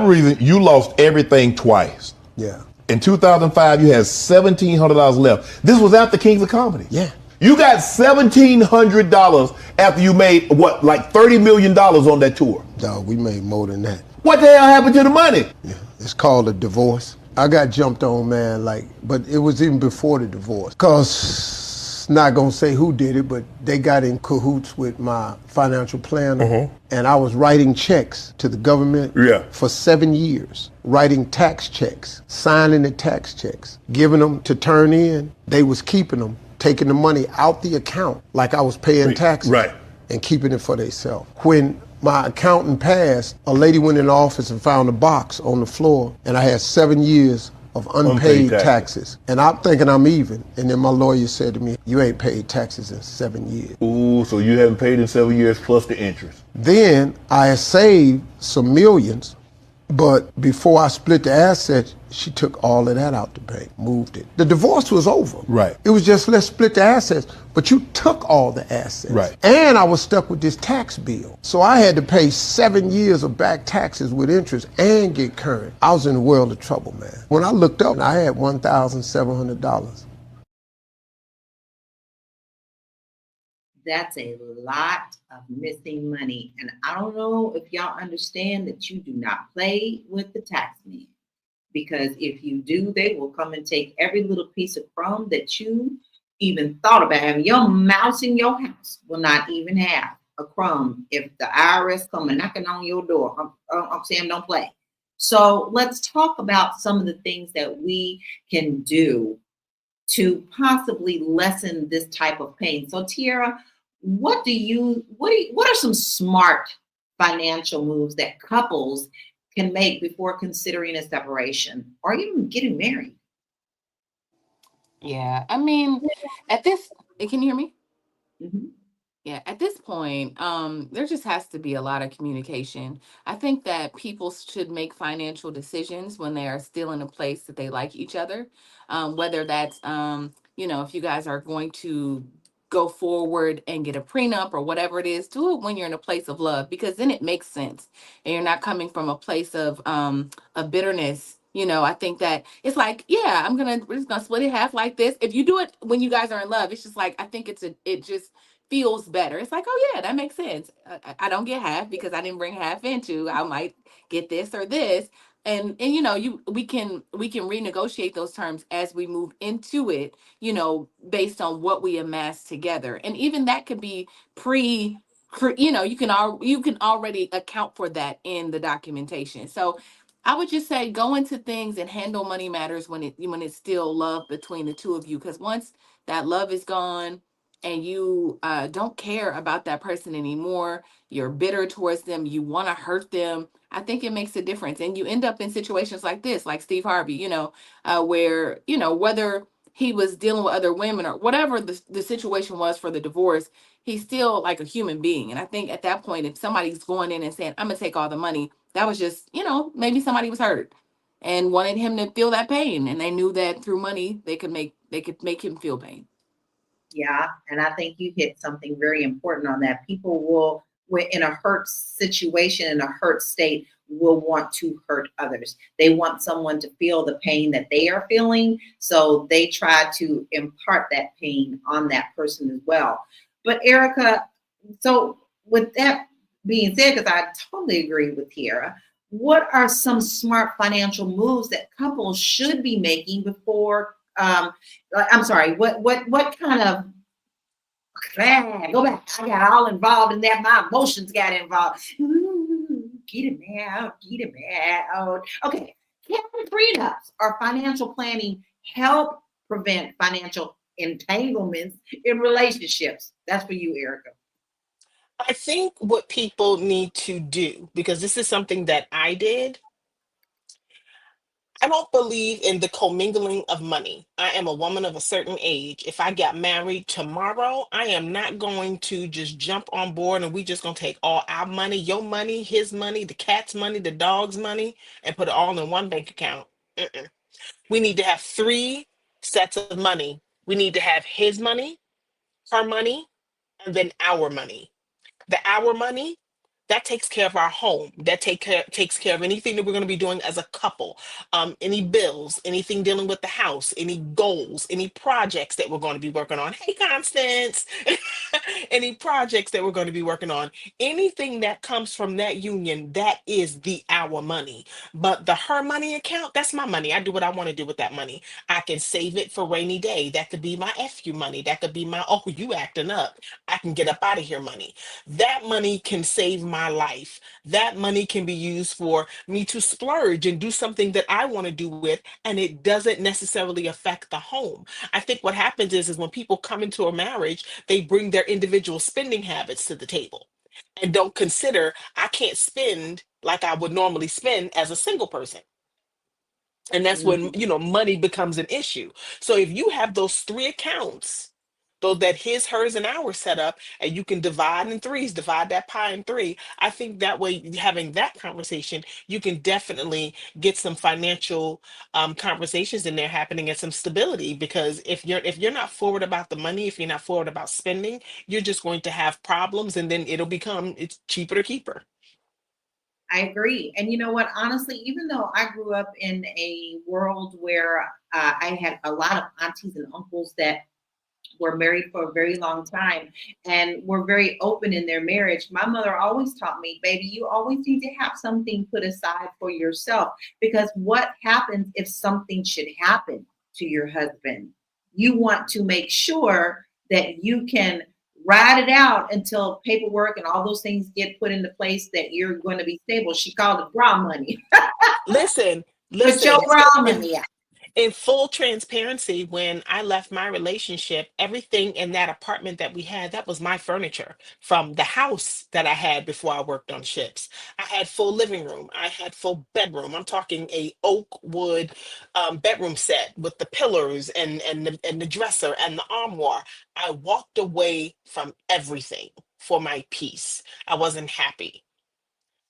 reason you lost everything twice. Yeah. In 2005, you had $1,700 left. This was after Kings of Comedy. Yeah. You got $1,700 after you made, what, like $30 million on that tour? Dog, we made more than that. What the hell happened to the money? Yeah. It's called a divorce. I got jumped on, man, but it was even before the divorce. Cause, not gonna say who did it, but they got in cahoots with my financial planner. And I was writing checks to the government for 7 years. Writing tax checks, signing the tax checks, giving them to turn in. They was keeping them, taking the money out the account like I was paying taxes and keeping it for themselves. When my accountant passed, a lady went in the office and found a box on the floor, and I had 7 years of unpaid taxes. And I'm thinking I'm even. And then my lawyer said to me, you ain't paid taxes in 7 years. Ooh, so you haven't paid in 7 years plus the interest. Then I had saved some millions, but before I split the assets, she took all of that out the bank, moved it. The divorce was over. Right. It was just, let's split the assets, but you took all the assets. Right. And I was stuck with this tax bill. So I had to pay 7 years of back taxes with interest and get current. I was in a world of trouble, man. When I looked up, I had $1,700. That's a lot of missing money. And I don't know if y'all understand that you do not play with the tax man. Because if you do, they will come and take every little piece of crumb that you even thought about having. Your mouse in your house will not even have a crumb if the IRS come and knocking on your door. I'm saying don't play. So let's talk about some of the things that we can do to possibly lessen this type of pain. So Tiara, what are some smart financial moves that couples can make before considering a separation or even getting married? Yeah, I mean, can you hear me? Mm-hmm. Yeah, at this point, there just has to be a lot of communication. I think that people should make financial decisions when they are still in a place that they like each other. Whether that's, if you guys are going to go forward and get a prenup or whatever it is, do it when you're in a place of love, because then it makes sense and you're not coming from a place of bitterness. I think that it's like, yeah, we're just gonna split it half like this. If you do it when you guys are in love, it's just like, I think it just feels better. It's like, oh yeah, that makes sense. I don't get half because I didn't bring half into. I might get this or this, and we can renegotiate those terms as we move into it. Based on what we amass together, and even that could be you can already account for that in the documentation. So I would just say go into things and handle money matters when it's still love between the two of you, because once that love is gone and you don't care about that person anymore, you're bitter towards them, you want to hurt them, I think it makes a difference. And you end up in situations like this, like Steve Harvey, where, whether he was dealing with other women or whatever the situation was for the divorce, he's still like a human being. And I think at that point, if somebody's going in and saying, I'm going to take all the money, that was just, maybe somebody was hurt and wanted him to feel that pain. And they knew that through money, they could make him feel pain. Yeah, and I think you hit something very important on that. People will, in a hurt situation, in a hurt state, will want to hurt others. They want someone to feel the pain that they are feeling, so they try to impart that pain on that person as well. But Erica, so with that being said, because I totally agree with Tiara, what are some smart financial moves that couples should be making before I'm sorry, what kind of go back? I got all involved in that. My emotions got involved. Ooh, get him out. Okay. Can prenups or financial planning help prevent financial entanglements in relationships? That's for you, Erica. I think what people need to do, because this is something that I did, I don't believe in the commingling of money. I am a woman of a certain age. If I got married tomorrow, I am not going to just jump on board and we just going to take all our money, your money, his money, the cat's money, the dog's money, and put it all in one bank account. Mm-mm. We need to have 3 sets of money. We need to have his money, her money, and then our money. The our money That takes care of our home. That takes care of anything that we're going to be doing as a couple. Any bills, anything dealing with the house, any goals, any projects that we're going to be working on. Hey, Constance, any projects that we're going to be working on. Anything that comes from that union, that is our money. But the her money account, that's my money. I do what I want to do with that money. I can save it for rainy day. That could be my FU money. That could be my, oh, you acting up. I can get up out of here money. That money can save my life. That money can be used for me to splurge and do something that I want to do with, and it doesn't necessarily affect the home. I think what happens is when people come into a marriage, they bring their individual spending habits to the table and don't consider I can't spend like I would normally spend as a single person. And that's when, money becomes an issue. So if you have those three accounts, so that his, hers, and ours set up, and you can divide in threes, divide that pie in three. I think that way, having that conversation, you can definitely get some financial conversations in there happening and some stability. Because if you're not forward about the money, if you're not forward about spending, you're just going to have problems, and then it's cheaper to keep her. I agree. And you know what? Honestly, even though I grew up in a world where I had a lot of aunties and uncles that were married for a very long time and were very open in their marriage, my mother always taught me, baby, you always need to have something put aside for yourself, because what happens if something should happen to your husband? You want to make sure that you can ride it out until paperwork and all those things get put into place, that you're going to be stable. She called it bra money. Listen, Put your bra money out. In full transparency, when I left my relationship, everything in that apartment that we had, that was my furniture from the house that I had before I worked on ships. I had full living room. I had full bedroom. I'm talking a oak wood bedroom set with the pillars and the dresser and the armoire. I walked away from everything for my peace. I wasn't happy.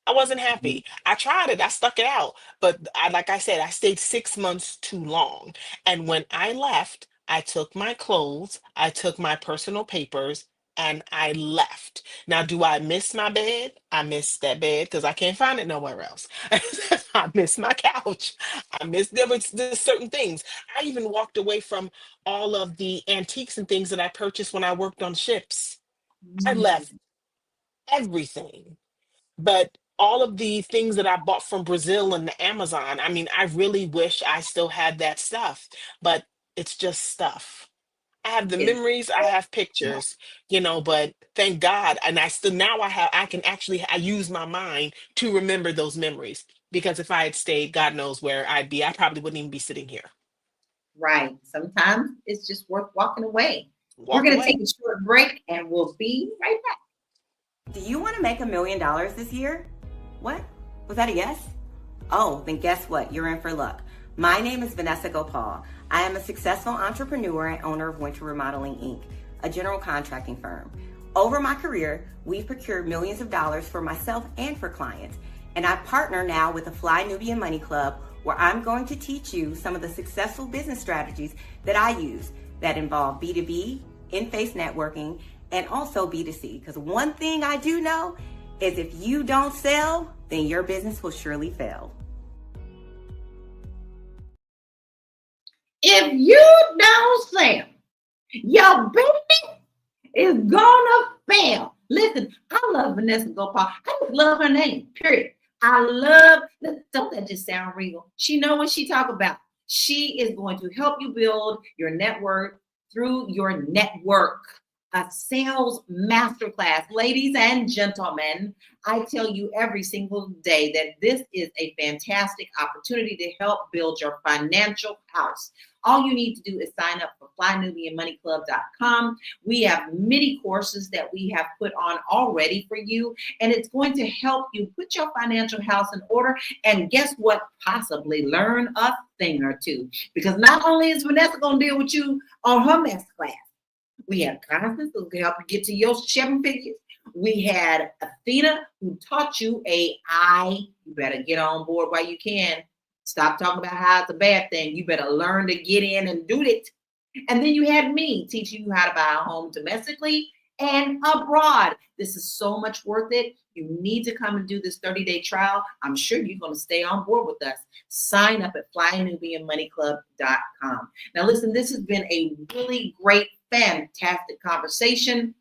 I wasn't happy. I tried it. I stuck it out. But like I said, I stayed 6 months too long. And when I left, I took my clothes, I took my personal papers, and I left. Now, do I miss my bed? I miss that bed because I can't find it nowhere else. I miss my couch. There's certain things. I even walked away from all of the antiques and things that I purchased when I worked on ships. I left everything. But all of the things that I bought from Brazil and the Amazon, I mean, I really wish I still had that stuff, but it's just stuff. I have the memories, I have pictures, but thank God. And I still, now I use my mind to remember those memories, because if I had stayed, God knows where I'd be. I probably wouldn't even be sitting here. Right. Sometimes it's just worth walking away. Walk We're going to away. take a short break and we'll be right back. Do you want to make $1 million this year? What? Was that a yes? Oh, then guess what? You're in for luck. My name is Vanessa Gopal. I am a successful entrepreneur and owner of Winter Remodeling, Inc., a general contracting firm. Over my career, we've procured millions of dollars for myself and for clients. And I partner now with the Fly Nubian Money Club, where I'm going to teach you some of the successful business strategies that I use that involve B2B, in-face networking, and also B2C. Because one thing I do know is if you don't sell, then your business will surely fail. If you don't sell, your business is gonna fail. Listen, I love Vanessa Gopal. I just love her name, period. Don't that just sound real? She know what she talk about. She is going to help you build your network through your network. A sales masterclass. Ladies and gentlemen, I tell you every single day that this is a fantastic opportunity to help build your financial house. All you need to do is sign up for flynubianmoneyclub.com. We have many courses that we have put on already for you, and it's going to help you put your financial house in order. And guess what? Possibly learn a thing or two. Because not only is Vanessa going to deal with you on her masterclass, we had Constance who can help you get to your 7 figures. We had Athena who taught you AI. You better get on board while you can. Stop talking about how it's a bad thing. You better learn to get in and do it. And then you had me teaching you how to buy a home domestically and abroad. This is so much worth it. You need to come and do this 30-day trial. I'm sure you're going to stay on board with us. Sign up at flynubianmoneyclub.com. Now, listen, this has been a really great, fantastic conversation.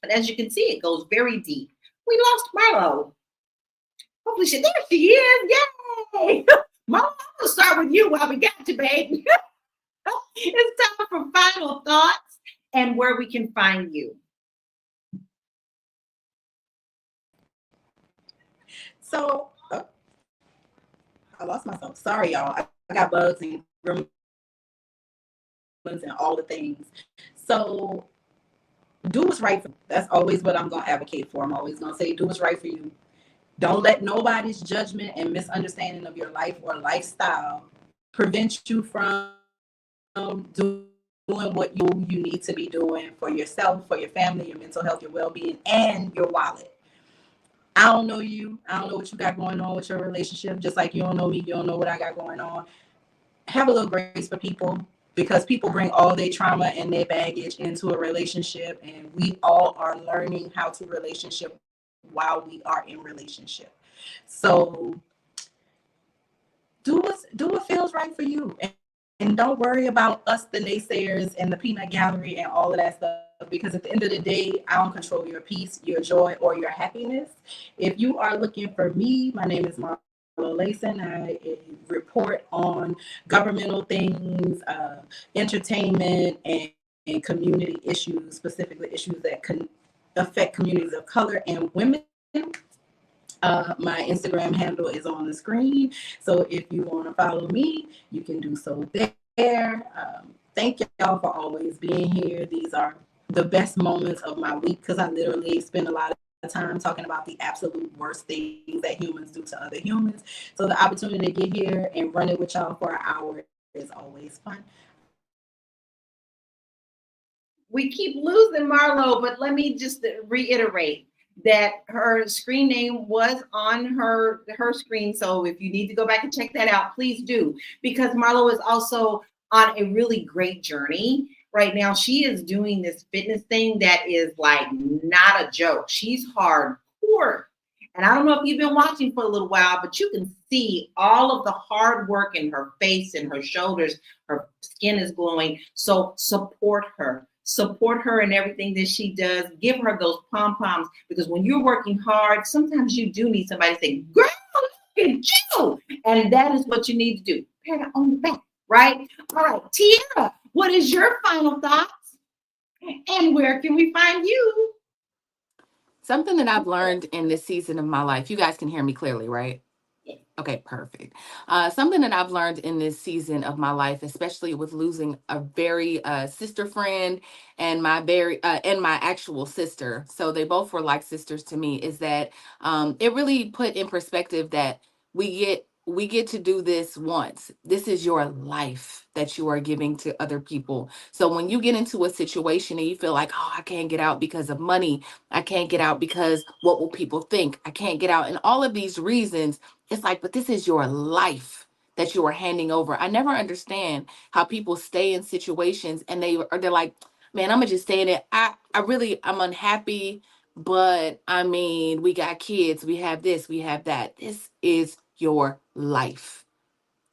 And as you can see, it goes very deep. We lost Marlo. Hopefully, there she is. Yay! Marlo, I'm going to start with you while we got you, babe. It's time for final thoughts and where we can find you. So, I lost myself. Sorry, y'all. I got bugs and gremlins and all the things. So, do what's right for you. That's always what I'm going to advocate for. I'm always going to say, do what's right for you. Don't let nobody's judgment and misunderstanding of your life or lifestyle prevent you from doing what you need to be doing for yourself, for your family, your mental health, your well-being, and your wallet. I don't know you. I don't know what you got going on with your relationship. Just like you don't know me, you don't know what I got going on. Have a little grace for people, because people bring all their trauma and their baggage into a relationship, and we all are learning how to relationship while we are in relationship. So do what feels right for you, and don't worry about us, the naysayers and the peanut gallery and all of that stuff, because at the end of the day, I don't control your peace, your joy, or your happiness. If you are looking for me, my name is Marla Layson. I report on governmental things, entertainment, and community issues, specifically issues that can affect communities of color and women. My Instagram handle is on the screen, so if you want to follow me, you can do so there. Thank y'all for always being here. These are the best moments of my week, because I literally spend a lot of time talking about the absolute worst things that humans do to other humans. So the opportunity to get here and run it with y'all for an hour is always fun. We keep losing Marlo, but let me just reiterate that her screen name was on her screen. So if you need to go back and check that out, please do, because Marlo is also on a really great journey right now. She is doing this fitness thing that is like not a joke. She's hardcore. And I don't know if you've been watching for a little while, but you can see all of the hard work in her face and her shoulders. Her skin is glowing. So support her. Support her in everything that she does. Give her those pom-poms, because when you're working hard, sometimes you do need somebody to say, girl, look at you. And that is what you need to do. Pat her on the back, right? All right, Tiara, what is your final thoughts? And where can we find you? Something that I've learned in this season of my life, you guys can hear me clearly, right? Okay, perfect. Something that I've learned in this season of my life, especially with losing a very sister friend and my actual sister, so they both were like sisters to me, is that it really put in perspective that we get to do this once. This is your life that you are giving to other people. So when you get into a situation and you feel like, oh, I can't get out because of money, I can't get out because what will people think, I can't get out, and all of these reasons, it's like, but this is your life that you are handing over. I never understand how people stay in situations and they're like, man, I'm gonna just stay in it. I'm unhappy, but I mean, we got kids, we have this, we have that. This is your life.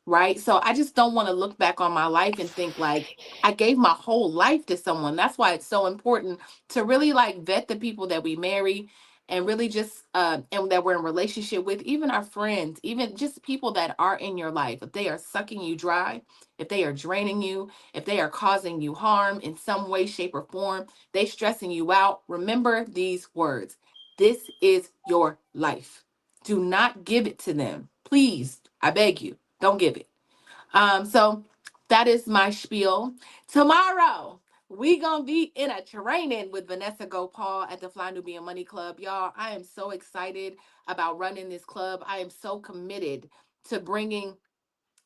Right. So I just don't want to look back on my life and think like I gave my whole life to someone. That's why it's so important to really like vet the people that we marry, and really just and that we're in relationship with, even our friends, even just people that are in your life. If they are sucking you dry, if they are draining you, if they are causing you harm in some way, shape, or form, they stressing you out. Remember these words. This is your life. Do not give it to them. Please, I beg you. Don't give it. So that is my spiel. Tomorrow, we gonna be in a training with Vanessa Gopal at the Fly Nubian Money Club. Y'all, I am so excited about running this club. I am so committed to bringing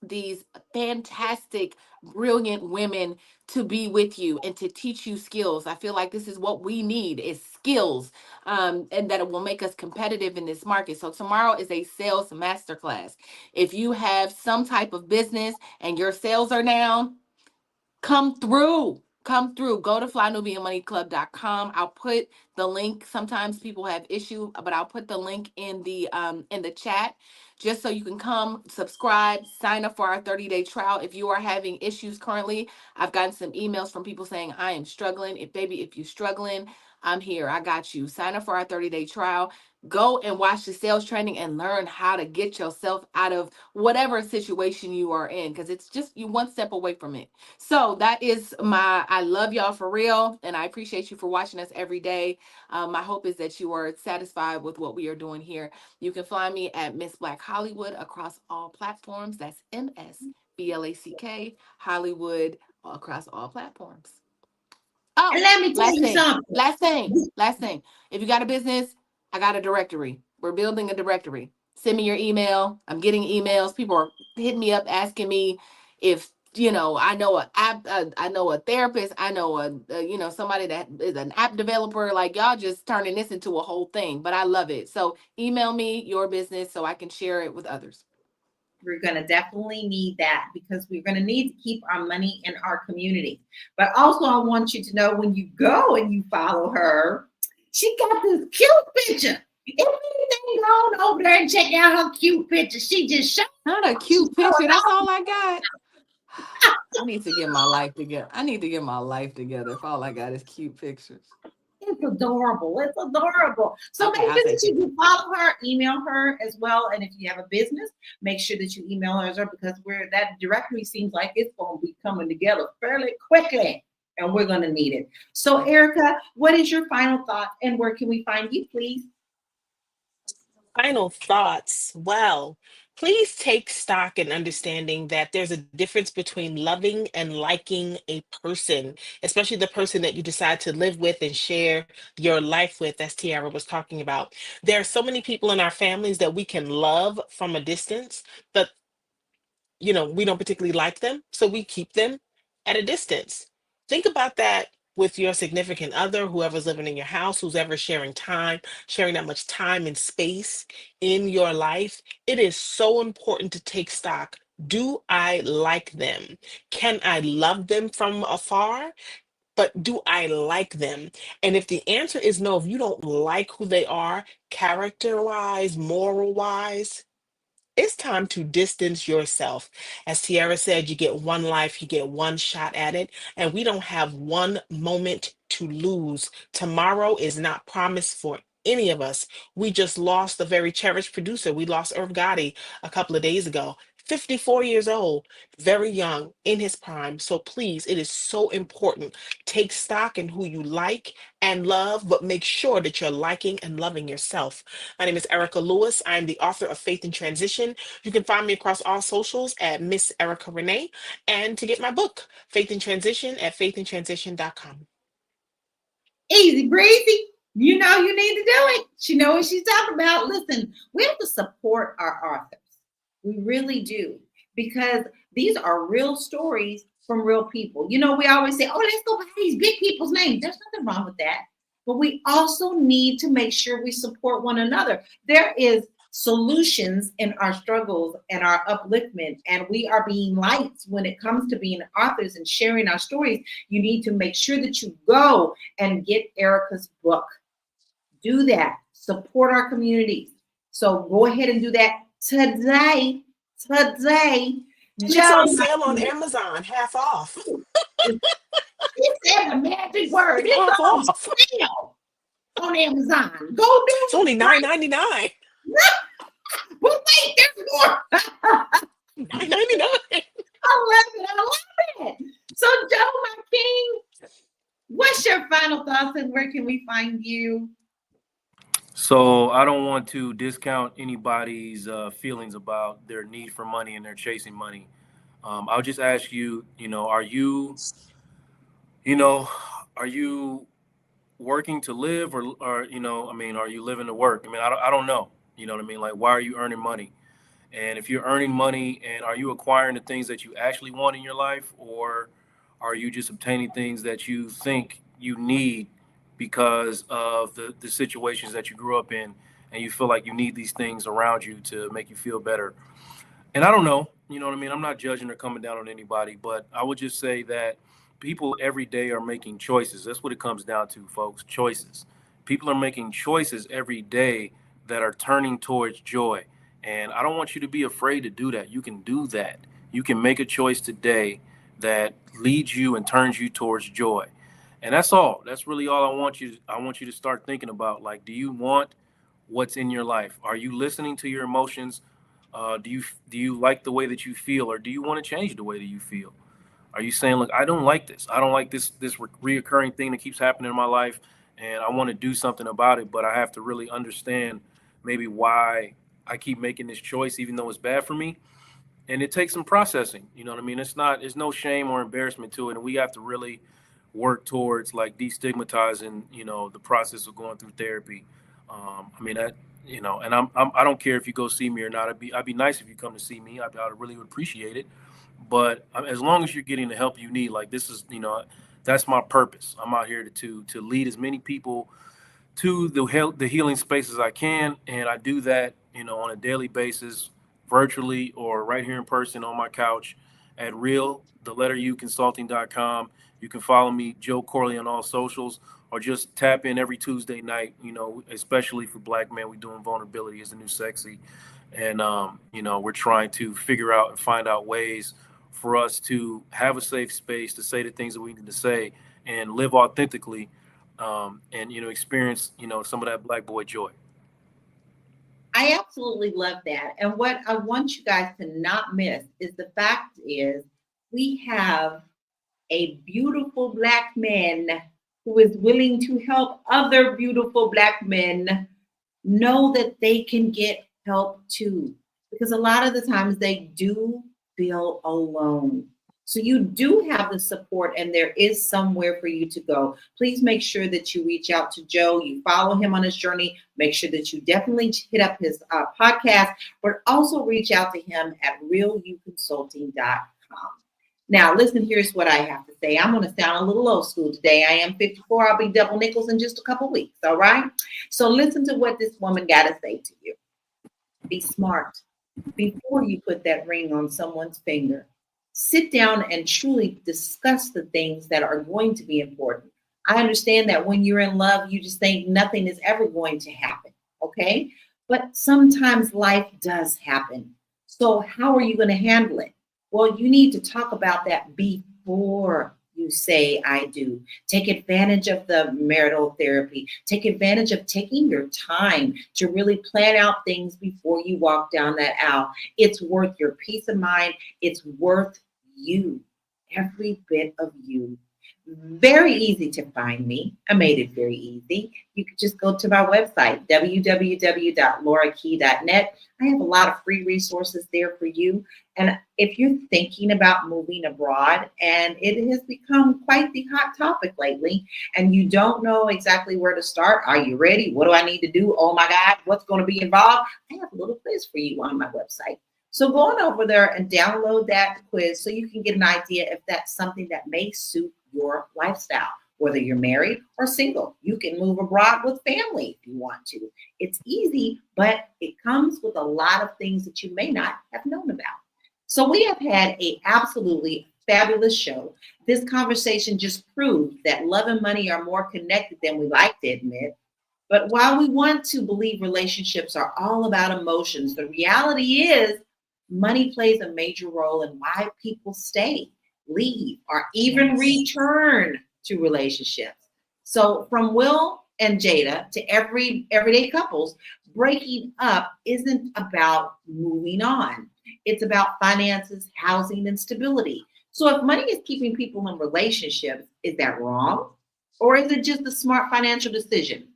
these fantastic, brilliant women to be with you and to teach you skills. I feel like this is what we need, is skills, and that it will make us competitive in this market. So tomorrow is a sales masterclass. If you have some type of business and your sales are down, come through. come through. Go to flynubianmoneyclub.com. I'll put the link. Sometimes people have issue, but I'll put the link in the chat just so you can come, subscribe, sign up for our 30-day trial. If you are having issues currently, I've gotten some emails from people saying, I am struggling. If you're struggling, I'm here. I got you. Sign up for our 30-day trial. Go and watch the sales training and learn how to get yourself out of whatever situation you are in, because it's just you one step away from it. So that is I love y'all for real, and I appreciate you for watching us every day. My hope is that you are satisfied with what we are doing here. You can find me at Miss Black Hollywood across all platforms. That's MSBLACK Hollywood across all platforms. Oh, And let me tell you something. last thing. If you got a business, I got a directory. We're building a directory. Send me your email. I'm getting emails. People are hitting me up asking me if I know I know a therapist. I know somebody that is an app developer. Like, y'all just turning this into a whole thing, but I love it. So email me your business so I can share it with others. We're going to definitely need that because we're going to need to keep our money in our community. But also, I want you to know when you go and you follow her, she got this cute picture. If anything, go over there and check out her cute picture. She just showed. Not a cute picture. That's all I got. I need to get my life together. If all I got is cute pictures. It's adorable. It's adorable. So Okay, make I'll sure take that you follow her, email her as well. And if you have a business, make sure that you email her because that directory seems like it's going to be coming together fairly quickly. And we're going to need it. So, Erica, what is your final thought and where can we find you, please? Final thoughts. Well, please take stock in understanding that there's a difference between loving and liking a person, especially the person that you decide to live with and share your life with, as Tiara was talking about. There are so many people in our families that we can love from a distance, but we don't particularly like them, so we keep them at a distance. Think about that with your significant other, whoever's living in your house, who's ever sharing that much time and space in your life. It is so important to take stock. Do I like them? Can I love them from afar? But do I like them? And if the answer is no, if you don't like who they are, character wise, moral wise, it's time to distance yourself. As Tiara said, you get one life, you get one shot at it, and we don't have one moment to lose. Tomorrow is not promised for any of us. We just lost a very cherished producer. We lost Irv Gotti a couple of days ago. 54 years old, very young, in his prime. So please, it is so important. Take stock in who you like and love, but make sure that you're liking and loving yourself. My name is Erica Lewis. I'm the author of Faith in Transition. You can find me across all socials at Miss Erica Renee. And to get my book, Faith in Transition, at faithintransition.com. Easy breezy. You know you need to do it. She knows what she's talking about. Listen, we have to support our authors. We really do. Because these are real stories from real people. We always say, let's go by these big people's names. There's nothing wrong with that. But we also need to make sure we support one another. There is solutions in our struggles and our upliftment, and we are being lights when it comes to being authors and sharing our stories. You need to make sure that you go and get Erica's book. Do that. Support our communities. So go ahead and do that today. It's on sale on Amazon, half off. It said the magic word. It's half on off. sale on Amazon. Go do it. It's only $9.99. But wait, there's more. $9.99. I love it. So, Joe, my king, what's your final thoughts and where can we find you? So I don't want to discount anybody's feelings about their need for money and their chasing money. I'll just ask you, are you working to live or are you living to work? I don't know. You know what I mean? Like, why are you earning money? And if you're earning money, and are you acquiring the things that you actually want in your life, or are you just obtaining things that you think you need because of the situations that you grew up in, and you feel like you need these things around you to make you feel better? And I don't know, you know what I mean? I'm not judging or coming down on anybody, but I would just say that people every day are making choices. That's what it comes down to, folks. Choices. People are making choices every day that are turning towards joy. And I don't want you to be afraid to do that. You can do that. You can make a choice today that leads you and turns you towards joy. And that's all. That's really all I want you to start thinking about. Like, do you want what's in your life? Are you listening to your emotions? Do you like the way that you feel, or do you want to change the way that you feel? Are you saying, look, I don't like this. I don't like this reoccurring thing that keeps happening in my life, and I want to do something about it, but I have to really understand maybe why I keep making this choice, even though it's bad for me. And it takes some processing. You know what I mean? There's no shame or embarrassment to it, and we have to really work towards like destigmatizing, the process of going through therapy. I mean that, and I don't care if you go see me or not. I'd be nice if you come to see me. I really would appreciate it. But as long as you're getting the help you need, like this is, that's my purpose. I'm out here to lead as many people to the healing space as I can, and I do that, on a daily basis, virtually or right here in person on my couch at consulting.com. You can follow me, Joe Corley, on all socials, or just tap in every Tuesday night. Especially for Black men, we're doing vulnerability is the new sexy, and we're trying to figure out and find out ways for us to have a safe space to say the things that we need to say and live authentically, and experience some of that Black boy joy. I absolutely love that. And what I want you guys to not miss is the fact is we have a beautiful Black man who is willing to help other beautiful Black men know that they can get help too. Because a lot of the times they do feel alone. So you do have the support, and there is somewhere for you to go. Please make sure that you reach out to Joe, you follow him on his journey. Make sure that you definitely hit up his podcast, but also reach out to him at realuconsulting.com. Now, listen, here's what I have to say. I'm going to sound a little old school today. I am 54. I'll be double nickels in just a couple weeks. All right. So listen to what this woman got to say to you. Be smart before you put that ring on someone's finger. Sit down and truly discuss the things that are going to be important. I understand that when you're in love, you just think nothing is ever going to happen. Okay. But sometimes life does happen. So how are you going to handle it? Well, you need to talk about that before you say I do. Take advantage of the marital therapy. Take advantage of taking your time to really plan out things before you walk down that aisle. It's worth your peace of mind. It's worth you, every bit of you. Very easy to find me. I made it very easy. You could just go to my website, www.laurakey.net. I have a lot of free resources there for you. And if you're thinking about moving abroad, and it has become quite the hot topic lately, and you don't know exactly where to start, are you ready? What do I need to do? Oh my God, what's going to be involved? I have a little quiz for you on my website. So go on over there and download that quiz so you can get an idea if that's something that may suit your lifestyle. Whether you're married or single, you can move abroad with family if you want to. It's easy, but it comes with a lot of things that you may not have known about. So we have had an absolutely fabulous show. This conversation just proved that love and money are more connected than we like to admit. But while we want to believe relationships are all about emotions, the reality is money plays a major role in why people stay, leave, or even return to relationships. So from Will and Jada to everyday couples, breaking up isn't about moving on. It's about finances, housing, and stability. So if money is keeping people in relationships, is that wrong? Or is it just a smart financial decision?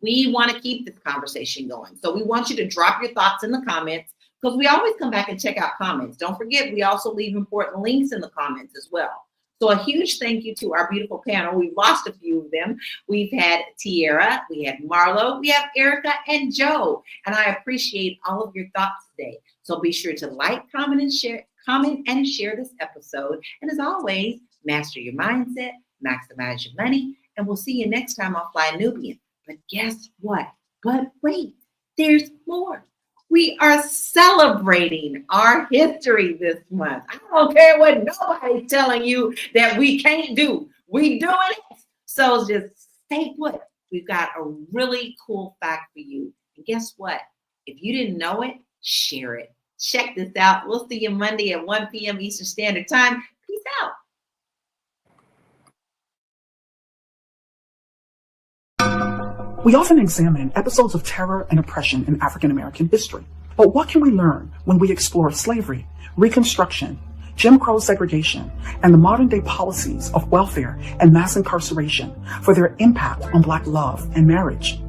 We want to keep this conversation going. So we want you to drop your thoughts in the comments, because we always come back and check out comments. Don't forget, we also leave important links in the comments as well. So a huge thank you to our beautiful panel. We've lost a few of them. We've had Tiara, we had Marlo, we have Erica and Joe. And I appreciate all of your thoughts today. So be sure to like, comment, and share this episode. And as always, master your mindset, maximize your money, and we'll see you next time on Fly Nubian. But guess what? But wait, there's more. We are celebrating our history this month. I don't care what nobody's telling you that we can't do. We doing it. So just stay put. We've got a really cool fact for you. And guess what? If you didn't know it, share it. Check this out. We'll see you Monday at 1 p.m. Eastern Standard Time. Peace out. We often examine episodes of terror and oppression in African American history. But what can we learn when we explore slavery, Reconstruction, Jim Crow segregation, and the modern day policies of welfare and mass incarceration for their impact on Black love and marriage?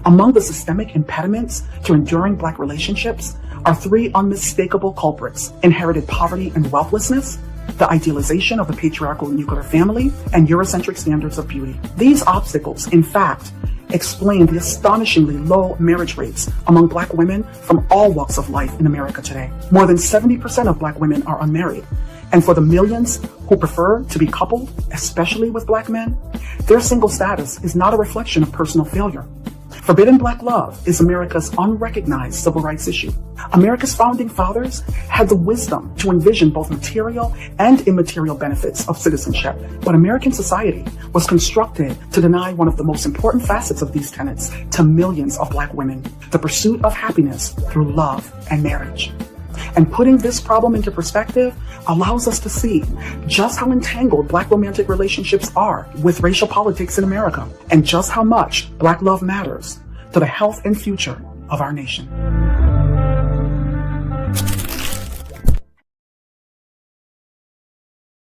Among the systemic impediments to enduring Black relationships are three unmistakable culprits: inherited poverty and wealthlessness, the idealization of the patriarchal nuclear family, and Eurocentric standards of beauty. These obstacles, in fact, explain the astonishingly low marriage rates among Black women from all walks of life in America today. More than 70% of Black women are unmarried. And for the millions who prefer to be coupled, especially with Black men, their single status is not a reflection of personal failure. Forbidden Black love is America's unrecognized civil rights issue. America's founding fathers had the wisdom to envision both material and immaterial benefits of citizenship, but American society was constructed to deny one of the most important facets of these tenets to millions of Black women: the pursuit of happiness through love and marriage. And putting this problem into perspective allows us to see just how entangled Black romantic relationships are with racial politics in America, and just how much Black love matters to the health and future of our nation.